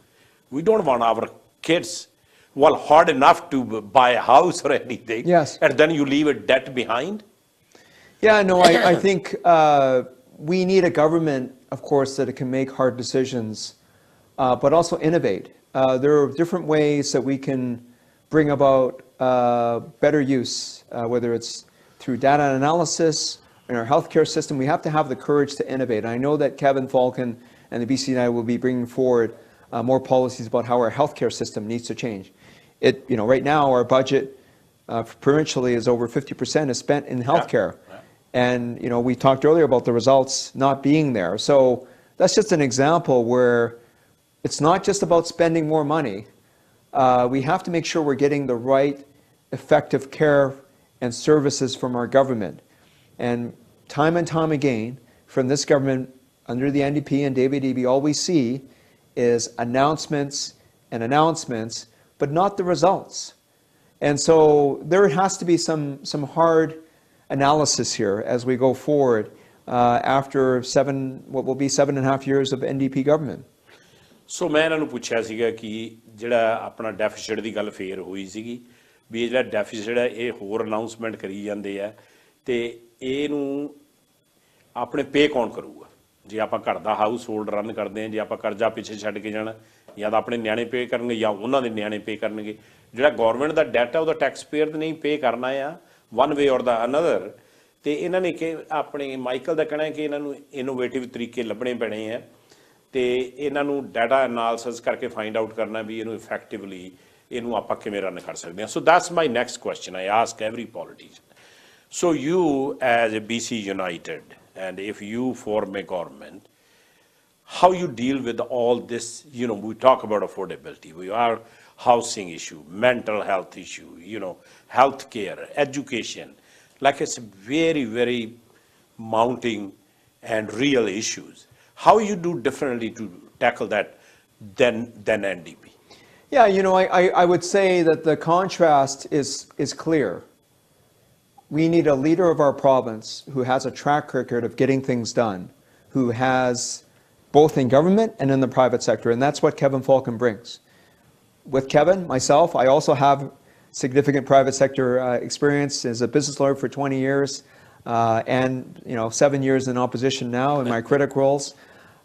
we don't want our kids well hard enough to buy a house or anything yes and then you leave a debt behind. Yeah, no, I think we need a government, of course, that it can make hard decisions, but also innovate. There are different ways that we can bring about better use, whether it's through data analysis in our healthcare system. We have to have the courage to innovate. I know that Kevin Falcon and the BC United will be bringing forward more policies about how our healthcare system needs to change. Right now our budget provincially is over 50% is spent in healthcare. Yeah. And, we talked earlier about the results not being there. So that's just an example where it's not just about spending more money. We have to make sure we're getting the right effective care and services from our government. And time again, from this government, under the NDP and David Eby, all we see is announcements, but not the results. And so there has to be some hard analysis here as we go forward after what will be 7.5 years of NDP government. So ਮੈਂ ਇਹਨਾਂ ਨੂੰ ਪੁੱਛਿਆ ਸੀਗਾ ਕਿ ਜਿਹੜਾ ਆਪਣਾ deficit ਦੀ ਗੱਲ ਫੇਰ ਹੋਈ ਸੀਗੀ ਵੀ ਇਹ ਜਿਹੜਾ ਡੈਫਿਸਿਟ ਹੈ ਇਹ ਹੋਰ ਅਨਾਉਂਸਮੈਂਟ ਕਰੀ ਜਾਂਦੇ ਆ ਤੇ ਇਹਨੂੰ ਆਪਣੇ ਪੇ ਕੌਣ ਕਰੂਗਾ ਜੇ ਆਪਾਂ ਘਰ ਦਾ ਹਾਊਸ ਹੋਲਡ ਰਨ ਕਰਦੇ ਹਾਂ ਜੇ ਆਪਾਂ ਕਰਜ਼ਾ ਪਿੱਛੇ ਛੱਡ ਕੇ ਜਾਣਾ ਜਾਂ ਤਾਂ ਆਪਣੇ ਨਿਆਣੇ ਪੇ ਕਰਨਗੇ ਜਾਂ ਉਹਨਾਂ ਦੇ ਨਿਆਣੇ ਪੇ ਕਰਨਗੇ ਜਿਹੜਾ ਗੌਰਮੈਂਟ ਦਾ ਡੈਟ ਹੈ ਉਹਦਾ ਟੈਕਸ ਪੇਅਰ ਤੇ ਨਹੀਂ ਪੇ ਕਰਨਾ ਆ one way or the another ਤੇ ਇਹਨਾਂ ਨੇ ਕਿ ਆਪਣੇ ਮਾਈਕਲ ਦਾ ਕਹਿਣਾ ਹੈ ਕਿ ਇਹਨਾਂ ਨੂੰ ਇਨੋਵੇਟਿਵ ਤਰੀਕੇ ਲੱਭਣੇ ਪੈਣੇ ਆ ਤੇ ਇਹਨਾਂ ਨੂੰ ਡਾਟਾ ਐਨਾਲਿਸਿਸ ਕਰਕੇ ਫਾਈਂਡ ਆਊਟ ਕਰਨਾ ਵੀ ਇਹਨੂੰ ਇਫੈਕਟਿਵਲੀ ਇਹਨੂੰ ਆਪਾਂ ਕਿਵੇਂ ਰਨ ਕਰ ਸਕਦੇ ਹਾਂ so that's my next question I ask every politician so you as a BC United and if you form a government how you deal with all this we talk about affordability we are housing issue, mental health issue, health care, education. Like it's very, very mounting and real issues. How you do differently to tackle that than NDP? Yeah, I would say that the contrast is clear. We need a leader of our province who has a track record of getting things done, who has both in government and in the private sector, and that's what Kevin Falcon brings. With Kevin, myself, I also have significant private sector experience as a business lawyer for 20 years and 7 years in opposition now in my critic roles.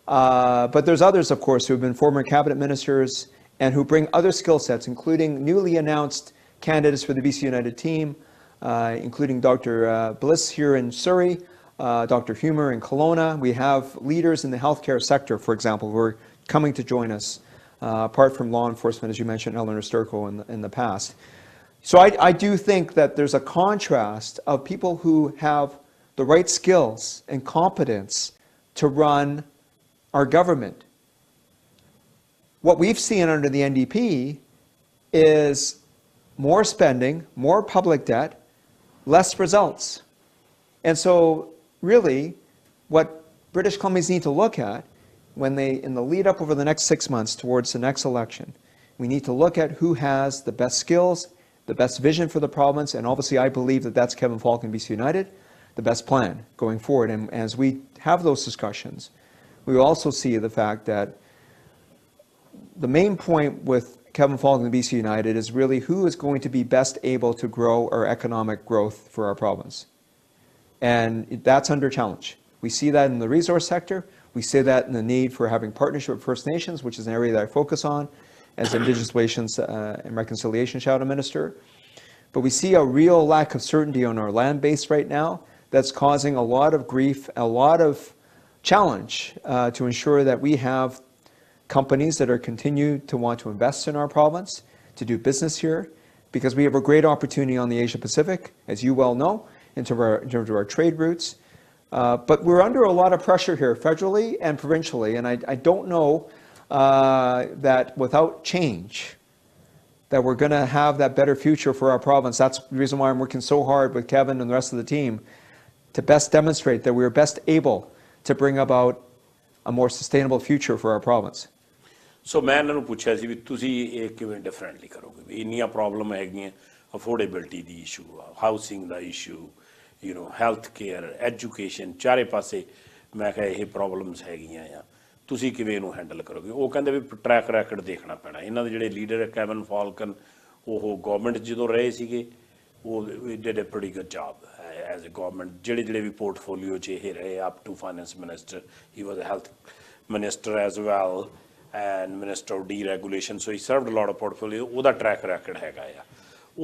But there's others, of course, who have been former cabinet ministers and who bring other skill sets, including newly announced candidates for the BC United team, including Dr. Bliss here in Surrey, Dr. Humer in Kelowna. We have leaders in the healthcare sector, for example, who are coming to join us. Apart from law enforcement, as you mentioned, Eleanor Sturko in the past. So I do think that there's a contrast of people who have the right skills and competence to run our government. What we've seen under the NDP is more spending, more public debt, less results. And so really what British Columbians need to look at when they, in the lead up over the next 6 months towards the next election, we need to look at who has the best skills, the best vision for the province, and obviously I believe that that's Kevin Falk and BC United, the best plan going forward. And as we have those discussions, we also see the fact that the main point with Kevin Falk and BC United is really who is going to be best able to grow our economic growth for our province. And that's under challenge. We see that in the resource sector. We see that in the need for having partnership with First Nations, which is an area that I focus on as Indigenous Relations and Reconciliation Shadow Minister. But we see a real lack of certainty on our land base right now that's causing a lot of grief, a lot of challenge to ensure that we have companies that are continue to want to invest in our province, to do business here, because we have a great opportunity on the Asia Pacific, as you well know, in terms of our trade routes. But we're under a lot of pressure here, federally and provincially, and I don't know that without change, that we're going to have that better future for our province. That's the reason why I'm working so hard with Kevin and the rest of the team to best demonstrate that we're best able to bring about a more sustainable future for our province. ਸੋ ਮੈਂ ਇਹਨਾਂ ਨੂੰ ਪੁੱਛਿਆ ਸੀ ਵੀ ਤੁਸੀਂ ਇਹ ਕਿਵੇਂ differently ਕਰੋਗੇ ਵੀ ਇੰਨੀਆਂ problem ਹੈਗੀਆਂ ਅਫੋਰਡੇਬਿਲਟੀ ਦੀ ਇਸ਼ੂ ਆ ਹਾਊਸਿੰਗ ਦਾ issue you نو health care education ਚਾਰੇ ਪਾਸੇ ਮੈਂ ਕਿਹਾ ਇਹ ਪ੍ਰੋਬਲਮਸ ਹੈਗੀਆਂ ਆ ਤੁਸੀਂ ਕਿਵੇਂ ਇਹਨੂੰ ਹੈਂਡਲ ਕਰੋਗੇ ਉਹ ਕਹਿੰਦੇ ਵੀ ਟਰੈਕ ਰੈਕਡ ਦੇਖਣਾ ਪੈਣਾ ਇਹਨਾਂ ਦੇ ਜਿਹੜੇ ਲੀਡਰ ਹੈ ਕੈਵਨ ਫਾਲਕਨ ਉਹ ਗਵਰਨਮੈਂਟ ਜਦੋਂ ਰਹੇ ਸੀਗੇ ਉਹ did a pretty good job as a government ਜਿਹੜੇ ਵੀ ਪੋਰਟਫੋਲੀਓ 'ਚ ਇਹ ਰਹੇ up to finance minister he was a health minister as well and Minister of Deregulation, so he served a lot of portfolio. ਉਹਦਾ track ਰੈਕਡ ਹੈਗਾ ਆ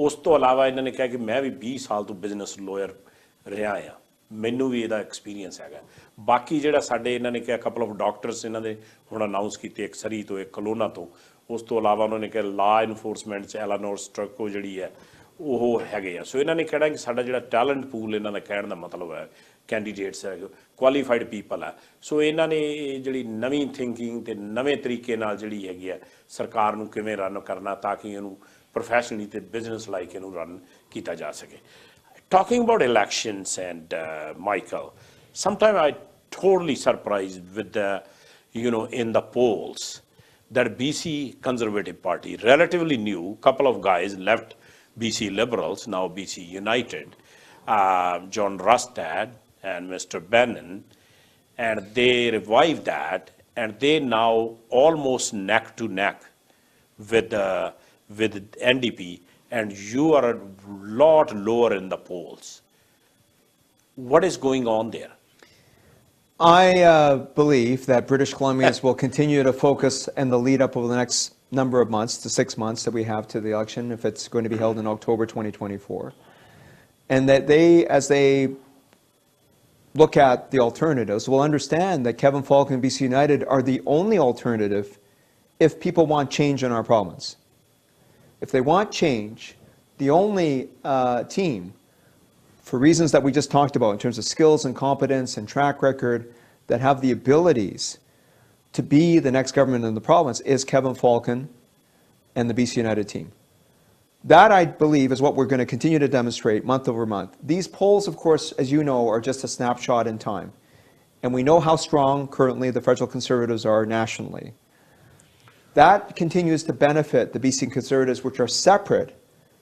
ਉਸ ਤੋਂ ਇਲਾਵਾ ਇਹਨਾਂ ਨੇ ਕਿਹਾ ਕਿ ਮੈਂ ਵੀ 20 ਸਾਲ ਤੋਂ ਬਿਜ਼ਨਸ ਲਾਇਰ ਰਿਹਾ ਆ ਮੈਨੂੰ ਵੀ ਇਹਦਾ ਐਕਸਪੀਰੀਅੰਸ ਹੈਗਾ ਬਾਕੀ ਜਿਹੜਾ ਸਾਡੇ ਇਹਨਾਂ ਨੇ ਕਿਹਾ ਕਪਲ ਆਫ ਡਾਕਟਰਸ ਇਹਨਾਂ ਦੇ ਹੁਣ ਅਨਾਊਂਸ ਕੀਤੇ ਇੱਕ ਸਰੀ ਤੋਂ ਇੱਕ ਕਲੋਨਾ ਤੋਂ ਉਸ ਤੋਂ ਇਲਾਵਾ ਉਹਨਾਂ ਨੇ ਕਿਹਾ ਲਾ ਇਨਫੋਰਸਮੈਂਟ 'ਚ ਐਲਾਨੋਰ ਸਟ੍ਰਕੋ ਜਿਹੜੀ ਹੈ ਉਹ ਹੈਗੇ ਆ ਸੋ ਇਹਨਾਂ ਨੇ ਕਹਿਣਾ ਕਿ ਸਾਡਾ ਜਿਹੜਾ ਟੈਲੈਂਟ ਪੂਲ ਇਹਨਾਂ ਦਾ ਕਹਿਣ ਦਾ ਮਤਲਬ ਹੈ ਕੈਂਡੀਡੇਟਸ ਹੈ ਕੁਆਲੀਫਾਈਡ ਪੀਪਲ ਹੈ ਸੋ ਇਹਨਾਂ ਨੇ ਜਿਹੜੀ ਨਵੀਂ ਥਿੰਕਿੰਗ ਅਤੇ ਨਵੇਂ ਤਰੀਕੇ ਨਾਲ ਜਿਹੜੀ ਹੈਗੀ ਹੈ ਸਰਕਾਰ ਨੂੰ ਕਿਵੇਂ ਰਨ ਕਰਨਾ ਤਾਂ ਕਿ ਇਹਨੂੰ ਪ੍ਰੋਫੈਸ਼ਨਲੀ ਅਤੇ ਬਿਜ਼ਨਸ ਲਾਈਕ ਇਹਨੂੰ ਰਨ ਕੀਤਾ ਜਾ ਸਕੇ talking about elections and Michael sometime I totally surprised with the, you know, in the polls that BC Conservative Party, relatively new, couple of guys left BC Liberals, now BC United, John Rustad and Mr. Bannon, and they revived that, and they now almost neck to neck with NDP, and you are a lot lower in the polls. What is going on there? I believe that British Columbians will continue to focus in the lead up over the next number of months, the 6 months that we have to the election, if it's going to be held in October 2024. And that they, as they look at the alternatives, will understand that Kevin Falk and BC United are the only alternative if people want change in our province. If they want change, the only team, for reasons that we just talked about in terms of skills and competence and track record, that have the abilities to be the next government in the province is Kevin Falcon and the BC United team. That, I believe, is what we're going to continue to demonstrate month over month. These polls, of course, as you know, are just a snapshot in time. And we know how strong currently the federal Conservatives are nationally. That continues to benefit the BC Conservatives, which are separate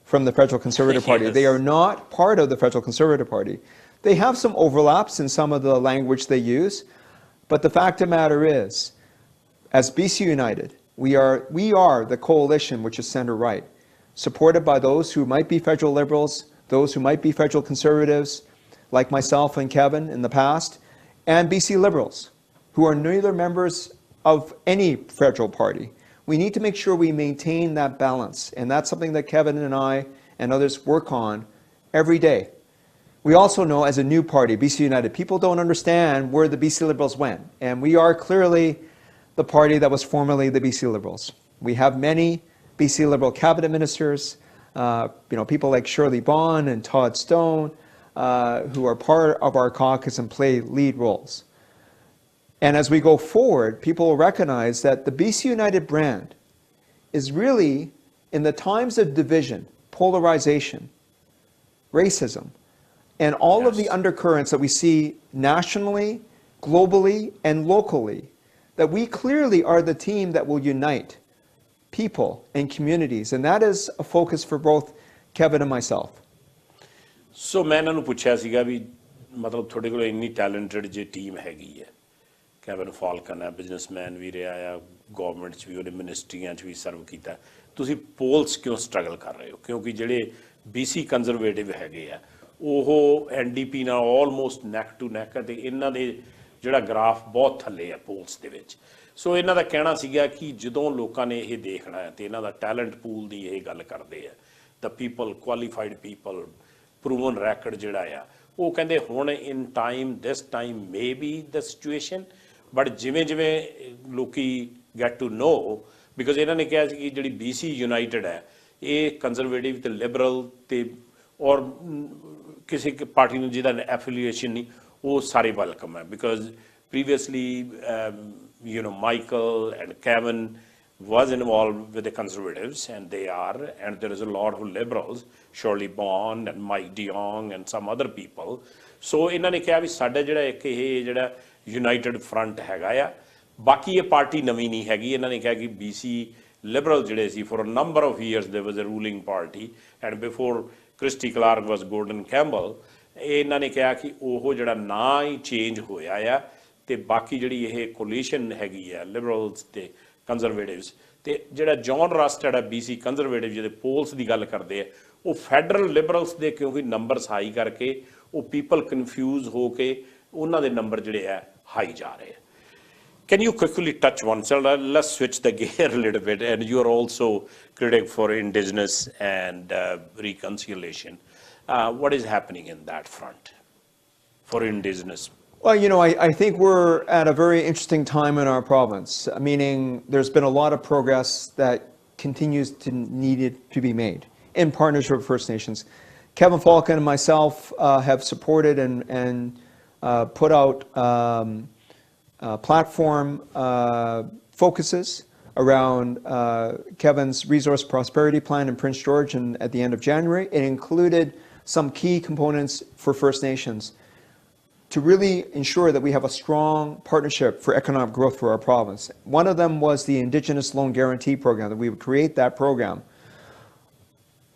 from the Federal Conservative Party. They are not part of the Federal Conservative Party. They have some overlaps in some of the language they use, but the fact of the matter is, as BC United, we are the coalition which is centre-right, supported by those who might be federal Liberals, those who might be federal Conservatives, like myself and Kevin in the past, and BC Liberals, who are neither members of any federal party. We need to make sure we maintain that balance, and that's something that Kevin and I and others work on every day. We also know, as a new party, BC United, people don't understand where the BC Liberals went, and we are clearly the party that was formerly the BC Liberals. We have many BC Liberal cabinet ministers, people like Shirley Bond and Todd Stone, who are part of our caucus and play lead roles. And as we go forward, people will recognize that the BC United brand is really, in the times of division, polarization, racism, and all of the undercurrents that we see nationally, globally, and locally, that we clearly are the team that will unite people and communities. And that is a focus for both Kevin and myself. So मैं इन्होंने पूछा सीगा भी मतलब थोड़े को इन्नी talented जो टीम हैगी है कैविन फॉल्कन है बिजनेसमैन भी रहा है गवर्नमेंट च भी उन्हें मिनिस्ट्रियां च भी सर्व किया तुसी पोल्स क्यों स्ट्रगल कर रहे हो क्योंकि ਜਿਹੜੇ BC ਕੰਜ਼ਰਵੇਟਿਵ ਹੈਗੇ ਆ ਉਹ NDP ਨਾਲ ਆਲਮੋਸਟ ਨੈਕ ਟੂ ਨੈਕ ਤੇ ਇਹਨਾਂ ਦੇ ਜਿਹੜਾ ਗ੍ਰਾਫ ਬਹੁਤ ਥੱਲੇ ਆ ਪੋਲਸ ਦੇ ਵਿੱਚ ਸੋ ਇਹਨਾਂ ਦਾ ਕਹਿਣਾ ਸੀਗਾ ਕਿ ਜਦੋਂ ਲੋਕਾਂ ਨੇ ਇਹ ਦੇਖਣਾ ਹੈ ਤੇ ਇਹਨਾਂ ਦਾ ਟੈਲੈਂਟ ਪੂਲ ਦੀ ਇਹ ਗੱਲ ਕਰਦੇ ਆ the people qualified people proven record ਜਿਹੜਾ ਆ ਉਹ ਕਹਿੰਦੇ ਹੁਣ in time this time may be the situation but ਜਿਵੇਂ ਜਿਵੇਂ ਲੋਕੀ ਗੈਟ ਟੂ ਨੋ ਬਿਕਾਜ਼ ਇਹਨਾਂ ਨੇ ਕਿਹਾ ਸੀ ਕਿ ਜਿਹੜੀ BC ਯੂਨਾਈਟਿਡ ਹੈ ਇਹ ਕੰਜ਼ਰਵੇਟਿਵ ਤੇ ਲਿਬਰਲ ਤੇ ਔਰ ਕਿਸੇ ਪਾਰਟੀ ਨੂੰ ਜਿਹਦਾ ਐਫੀਲੀਏਸ਼ਨ ਨਹੀਂ ਉਹ ਸਾਰੇ ਵੈਲਕਮ ਹੈ because previously Michael and Kevin was involved with the Conservatives and they are and there is a lot of liberals Shirley Bond and Mike DeYoung and some other people so ਇਹਨਾਂ ਨੇ ਕਿਹਾ ਵੀ ਸਾਡਾ ਜਿਹੜਾ ਇੱਕ ਇਹ ਜਿਹੜਾ United front ਹੈਗਾ ਆ ਬਾਕੀ ਇਹ ਪਾਰਟੀ ਨਵੀਂ ਨਹੀਂ ਹੈਗੀ ਇਹਨਾਂ ਨੇ ਕਿਹਾ ਕਿ BC liberal ਜਿਹੜੇ ਸੀ for a number of years there was a ruling party and before Christy Clark was Gordon Campbell ਇਹਨਾਂ ਨੇ ਕਿਹਾ ਕਿ ਉਹ ਜਿਹੜਾ ਨਾ ਹੀ ਚੇਂਜ ਹੋਇਆ ਆ ਤੇ ਬਾਕੀ ਜਿਹੜੀ ਇਹ ਕੋਲੀਸ਼ਨ ਹੈਗੀ ਆ ਲਿਬਰਲਸ ਤੇ ਕੰਜ਼ਰਵੇਟਿਵਸ ਤੇ ਜਿਹੜਾ ਜੌਨ ਰਸਟਡ ਆ BC ਕੰਜ਼ਰਵੇਟਿਵ ਜਿਹਦੇ ਪੋਲਸ ਦੀ ਗੱਲ ਕਰਦੇ ਆ ਉਹ ਫੈਡਰਲ ਲਿਬਰਲਸ ਦੇ ਕਿਉਂਕਿ ਨੰਬਰਸ ਹਾਈ ਕਰਕੇ ਉਹ ਪੀਪਲ ਕਨਫਿਊਜ਼ ਹੋ ਕੇ ਉਹਨਾਂ ਦੇ ਨੰਬਰ ਜਿਹੜੇ ਆ ਹਾਈ ਜਾ ਰਹੇ ਆ Can you quickly touch one? So let's switch the gear a little bit. And you're also critic for Indigenous and Reconciliation. What is happening in that front for Indigenous? Well, I think we're at a very interesting time in our province, meaning there's been a lot of progress that continues to need to be made in partnership with First Nations. Kevin Falcon and myself have supported and put out platform focuses around Kevin's resource prosperity plan in Prince George and at the end of January. It included some key components for First Nations to really ensure that we have a strong partnership for economic growth for our province. One of them was the Indigenous Loan Guarantee Program, that we would create that program.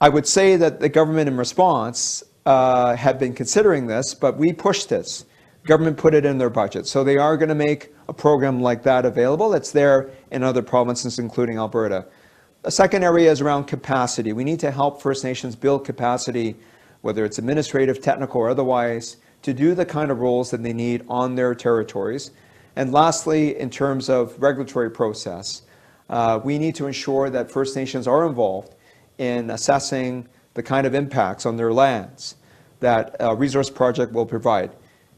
I would say that the government in response had been considering this, but we pushed this. Government put it in their budget. So they are going to make a program like that available. It's there in other provinces, including Alberta. The second area is around capacity. We need to help First Nations build capacity, whether it's administrative, technical, or otherwise, to do the kind of roles that they need on their territories. And lastly, in terms of regulatory process, we need to ensure that First Nations are involved in assessing the kind of impacts on their lands that a resource project will provide.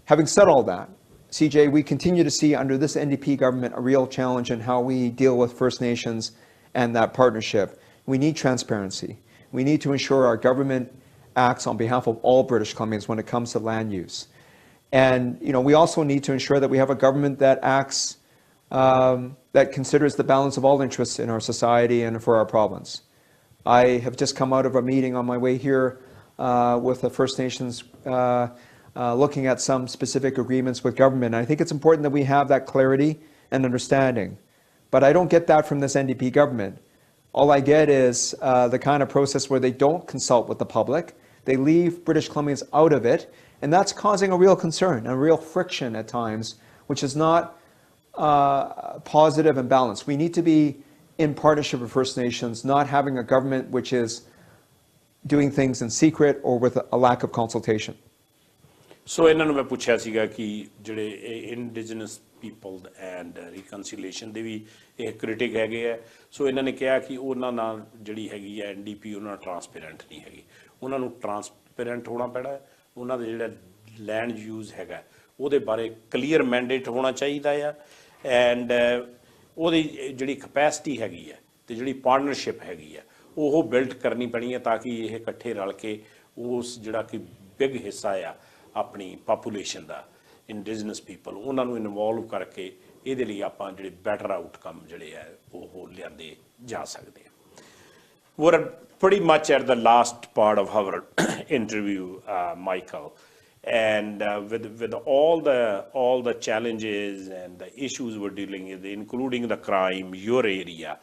Having said all that, CJ, we continue to see under this NDP government a real challenge in how we deal with First Nations and that partnership. We need transparency. We need to ensure our government acts on behalf of all British Columbians when it comes to land use. And we also need to ensure that we have a government that acts, that considers the balance of all interests in our society and for our province. I have just come out of a meeting on my way here with the First Nations looking at some specific agreements with government. I think it's important that we have that clarity and understanding. But I don't get that from this NDP government. All I get is the kind of process where they don't consult with the public. They leave British Columbians out of it. And that's causing a real concern, a real friction at times, which is not positive and balanced. We need to be in partnership with First Nations, not having a government which is doing things in secret or with a lack of consultation. ਸੋ ਇਹਨਾਂ ਨੂੰ ਮੈਂ ਪੁੱਛਿਆ ਸੀਗਾ ਕਿ ਜਿਹੜੇ indigenous people and reconciliation ਦੇ ਵੀ ਇਹ critic ਹੈਗੇ ਆ ਸੋ ਇਹਨਾਂ ਨੇ ਕਿਹਾ ਕਿ ਉਹਨਾਂ ਨਾਲ ਜਿਹੜੀ ਹੈਗੀ ਹੈ NDP ਉਹਨਾਂ ਨਾਲ ਟਰਾਂਸਪੇਰੈਂਟ ਨਹੀਂ ਹੈਗੀ ਉਹਨਾਂ ਨੂੰ ਟਰਾਂਸਪੇਰੈਂਟ ਹੋਣਾ ਪੈਣਾ ਉਹਨਾਂ ਦਾ ਜਿਹੜਾ ਲੈਂਡ ਯੂਜ਼ ਹੈਗਾ ਉਹਦੇ ਬਾਰੇ ਕਲੀਅਰ ਮੈਂਡੇਟ ਹੋਣਾ ਚਾਹੀਦਾ ਆ ਐਂਡ ਉਹਦੀ ਜਿਹੜੀ ਕਪੈਸਿਟੀ ਹੈਗੀ ਹੈ ਤੇ ਜਿਹੜੀ ਪਾਰਟਨਰਸ਼ਿਪ ਹੈਗੀ ਆ ਉਹ ਬਿਲਡ ਕਰਨੀ ਪੈਣੀ ਹੈ ਤਾਂ ਕਿ ਇਹ ਇਕੱਠੇ ਰਲ ਕੇ ਉਸ ਜਿਹੜਾ ਕਿ ਬਿਗ ਹਿੱਸਾ ਆ ਆਪਣੀ ਪਾਪੂਲੇਸ਼ਨ ਦਾ ਇੰਡੀਜਨਸ ਪੀਪਲ ਉਹਨਾਂ ਨੂੰ ਇਨਵੋਲਵ ਕਰਕੇ ਇਹਦੇ ਲਈ ਆਪਾਂ ਜਿਹੜੇ ਬੈਟਰ ਆਊਟਕਮ ਜਿਹੜੇ ਹੈ ਉਹ ਲਿਆਂਦੇ ਜਾ ਸਕਦੇ ਆ। We're pretty much at the last part of our interview, Michael, and with all the challenges and the issues we're dealing with, including the crime, your area,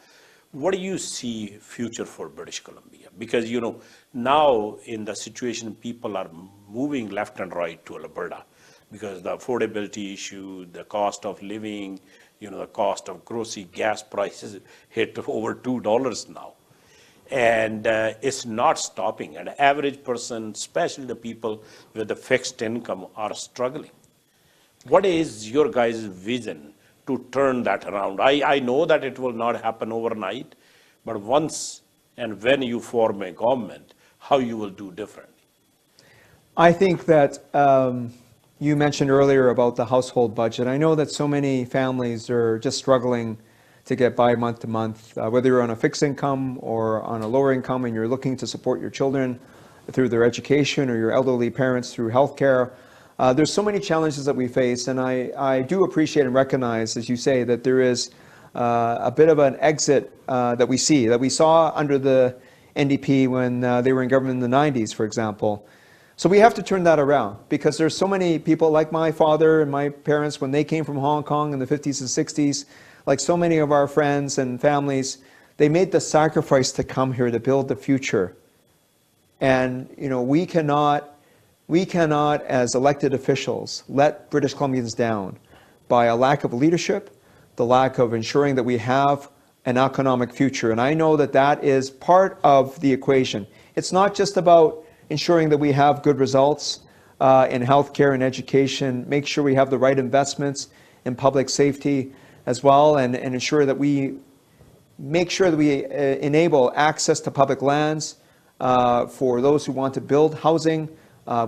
what do you see future for British Columbia? Because now in the situation, people are moving left and right to Alberta because the affordability issue, the cost of living, the cost of grocery gas prices hit over $2 now. And it's not stopping. And average person, especially the people with the fixed income, are struggling. What is your guys' vision to turn that around? I know that it will not happen overnight, but once and when you form a government, how you will do differently? I think that you mentioned earlier about the household budget. I know that so many families are just struggling to get by month to month, whether you're on a fixed income or on a lower income and you're looking to support your children through their education or your elderly parents through healthcare. There's so many challenges that we face, and I do appreciate and recognize, as you say, that there is a bit of an exit that we saw under the NDP when they were in government in the 90s, for example. So we have to turn that around, because there's so many people like my father and my parents, when they came from Hong Kong in the 50s and 60s, like so many of our friends and families, they made the sacrifice to come here to build the future. And we cannot as elected officials let British Columbians down by a lack of leadership, the lack of ensuring that we have an economic future. And I know that that is part of the equation. It's not just about ensuring that we have good results in healthcare and education, make sure we have the right investments in public safety as well, and ensure that we make sure that we enable access to public lands for those who want to build housing.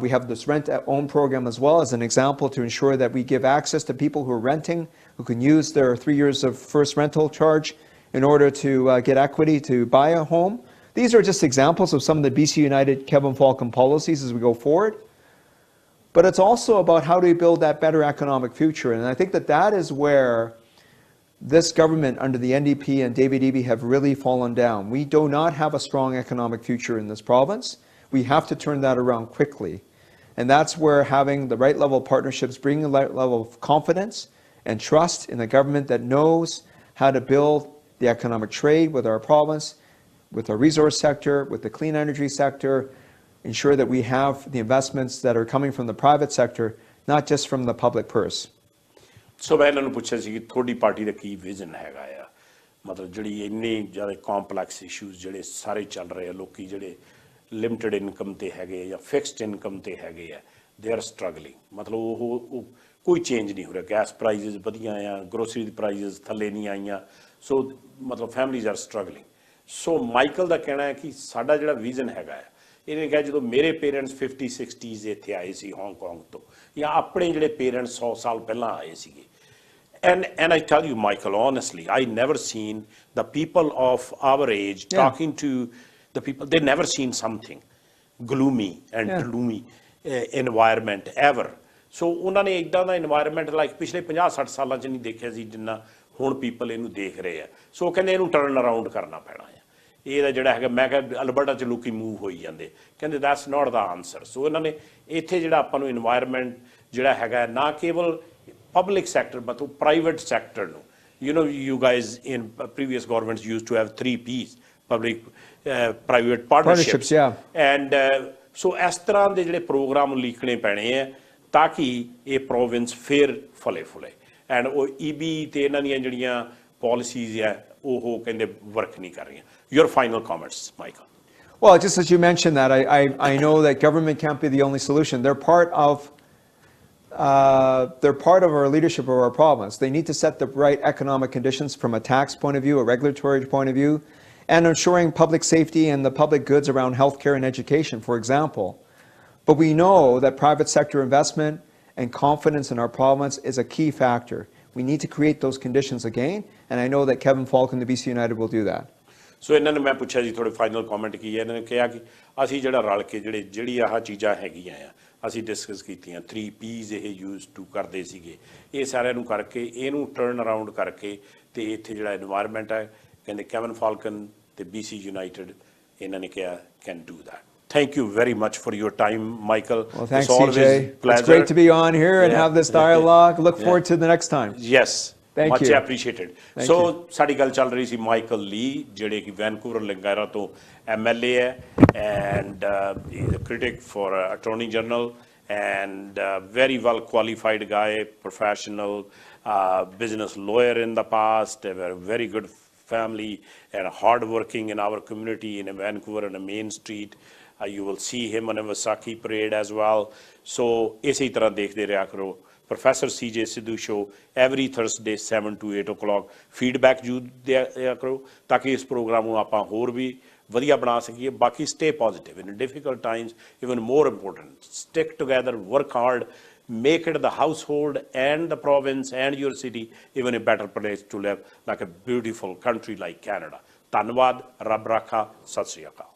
We have this rent-at-own program as well as an example to ensure that we give access to people who are renting, who can use their 3 years of first rental charge in order to get equity to buy a home. These are just examples of some of the BC United Kevin Falcon policies as we go forward. But it's also about how do we build that better economic future. And I think that that is where this government under the NDP and David Eby have really fallen down. We do not have a strong economic future in this province. We have to turn that around quickly. And that's where having the right level of partnerships, bringing the right level of confidence and trust in the government that knows how to build the economic trade with our province, with our resource sector, with the clean energy sector, ensure that we have the investments that are coming from the private sector, not just from the public purse. ਸੋ ਮੈਂ ਇਹਨਾਂ ਨੂੰ ਪੁੱਛਿਆ ਸੀ ਕਿ ਤੁਹਾਡੀ party ਦਾ ਕੀ vision ਹੈਗਾ ਆ, ਮਤਲਬ ਜਿਹੜੀ ਇੰਨੀ ਜ਼ਿਆਦਾ ਕੰਪਲੈਕਸ ਇਸ਼ੂਜ਼ ਜਿਹੜੇ ਸਾਰੇ ਚੱਲ ਰਹੇ ਆ, ਲੋਕੀ ਜਿਹੜੇ ਲਿਮਟਿਡ ਇਨਕਮ ਤੇ ਹੈਗੇ ਜਾਂ ਫਿਕਸਡ ਇਨਕਮ ਤੇ ਹੈਗੇ ਆ, ਦੇ ਆਰ ਸਟਰਗਲਿੰਗ, ਮਤਲਬ ਉਹ ਕੋਈ ਚੇਂਜ ਨਹੀਂ ਹੋ ਰਿਹਾ, ਗੈਸ ਪ੍ਰਾਈਸਿਸ ਵਧੀਆਂ ਆ, ਗਰੋਸਰੀ ਦੀ ਪ੍ਰਾਈਸਿਸ ਥੱਲੇ ਨਹੀਂ ਆਈਆਂ, ਸੋ ਮਤਲਬ ਫੈਮਲੀਜ਼ ਆਰ ਸਟਰਗਲਿੰਗ। ਸੋ ਮਾਈਕਲ ਦਾ ਕਹਿਣਾ ਹੈ ਕਿ ਸਾਡਾ ਜਿਹੜਾ ਵਿਜ਼ਨ ਹੈਗਾ ਆ, ਇਹਨੇ ਕਿਹਾ ਜਦੋਂ ਮੇਰੇ ਪੇਰੈਂਟਸ 50-60s ਇੱਥੇ ਆਏ ਸੀ ਹਾਂਗਕਾਂਗ ਤੋਂ, ਜਾਂ ਆਪਣੇ ਜਿਹੜੇ ਪੇਰੈਂਟਸ 100 ਸਾਲ ਪਹਿਲਾਂ ਆਏ ਸੀਗੇ, and I tell you, Michael, honestly, I never seen the people of our age talking to the people, they never seen something gloomy and gloomy environment ever. So ਉਹਨਾਂ ਨੇ ਇੱਦਾਂ ਦਾ environment like ਪਿਛਲੇ 50-60 ਸਾਲਾਂ 'ਚ ਨਹੀਂ ਦੇਖਿਆ ਸੀ ਜਿੰਨਾ ਹੁਣ people ਇਹਨੂੰ ਦੇਖ ਰਹੇ ਆ। ਸੋ ਕਹਿੰਦੇ ਇਹਨੂੰ ਟਰਨ ਅਰਾਊਂਡ ਕਰਨਾ ਪੈਣਾ ਹੈ। ਇਹਦਾ ਜਿਹੜਾ ਹੈਗਾ, ਮੈਂ ਕਿਹਾ ਅਲਬਰਟਾ 'ਚ ਲੋਕੀ ਮੂਵ ਹੋਈ ਜਾਂਦੇ, ਕਹਿੰਦੇ ਦੈਟਸ ਨਾਟ ਦਾ ਆਨਸਰ। ਸੋ ਇਹਨਾਂ ਨੇ ਇੱਥੇ ਜਿਹੜਾ ਆਪਾਂ ਨੂੰ ਇਨਵਾਇਰਮੈਂਟ ਜਿਹੜਾ ਹੈਗਾ, ਨਾ ਕੇਵਲ public sector but private sector no, you guys in previous governments used to have 3 P's, public private partnerships, and so ਇਸ ਤਰ੍ਹਾਂ ਦੇ ਜਿਹੜੇ ਪ੍ਰੋਗਰਾਮ ਲਿਖਣੇ ਪੈਣੇ ਆ ਤਾਂ ਕਿ ਇਹ ਪ੍ਰੋਵਿੰਸ ਫਿਰ ਫਲੇ ਫੁਲੇ, ਐਂਡ ਉਹ ਈਬੀ ਤੇ ਇਹਨਾਂ ਦੀਆਂ ਜਿਹੜੀਆਂ ਪਾਲਿਸੀਜ਼ ਆ ਉਹ ਕਹਿੰਦੇ ਵਰਕ ਨਹੀਂ ਕਰ ਰਹੀਆਂ। Your final comments, Michael. Well, just as you mentioned that, I know that government can't be the only solution. They're part of our leadership of our province. They need to set the right economic conditions from a tax point of view, a regulatory point of view, and ensuring public safety and the public goods around healthcare and education, for example. But we know that private sector investment and confidence in our province is a key factor. We need to create those conditions again, and I know that Kevin Falcon, the BC United, will do that. ਸੋ ਇਹਨਾਂ ਨੇ ਮੈਂ ਪੁੱਛਿਆ ਜੀ ਥੋੜੇ final comment ਕੀ ਹੈ, ਇਹਨਾਂ ਨੇ ਕਿਹਾ ਕਿ ਅਸੀਂ ਜਿਹੜਾ ਰਲ ਕੇ ਜਿਹੜੀ ਆਹ ਚੀਜ਼ਾਂ ਹੈਗੀਆਂ ਆ ਅਸੀਂ ਡਿਸਕਸ ਕੀਤੀਆਂ 3 P's ਇਹ ਯੂਜ਼ ਟੂ ਕਰਦੇ ਸੀਗੇ, ਇਹ ਸਾਰਿਆਂ ਨੂੰ ਕਰਕੇ ਇਹਨੂੰ ਟਰਨ ਅਰਾਊਂਡ ਕਰਕੇ ਤੇ ਇੱਥੇ ਜਿਹੜਾ এনवायरमेंट ਹੈ ਕਹਿੰਦੇ ਕੈਵਨ ਫਾਲਕਨ ਤੇ BC ਯੂਨਾਈਟਿਡ ਇਹਨਾਂ ਨੇ ਕਿਹਾ can do that. Thank you very much for your time, Michael. Well, thanks, it's always CJ. pleasure. It's great to be on here and have this dialogue. Look forward to the next time. Yes. Thank much you. appreciated. So, ਸਾਡੀ ਗੱਲ ਚੱਲ ਰਹੀ ਸੀ Michael ਲੀ ਜਿਹੜੇ ਕਿ Vancouver ਲੰਗਾਰਾ ਤੋਂ MLA ਹੈ and he is a critic for Attorney General and very well qualified guy, professional, business lawyer in the past, a very good family and hard working in our community in Vancouver on a main street. You will see him on a Vaisakhi parade as well. So ਇਸੇ ਤਰ੍ਹਾਂ ਦੇਖਦੇ ਰਿਹਾ ਕਰੋ Professor CJ Sidhu show every Thursday 7 to 8 o'clock. Feedback ਜੂ ਦਿਆ ਕਰੋ ਤਾਂ ਕਿ ਇਸ ਪ੍ਰੋਗਰਾਮ ਨੂੰ ਆਪਾਂ ਹੋਰ ਵੀ ਵਧੀਆ ਬਣਾ ਸਕੀਏ। ਬਾਕੀ stay positive in difficult times, even more important, stick together, work hard, make it the household and the province and your city even a better place to live, like a beautiful country like Canada. ਧੰਨਵਾਦ, ਰੱਬ ਰਾਖਾ, ਸਤਿ ਸ਼੍ਰੀ ਅਕਾਲ।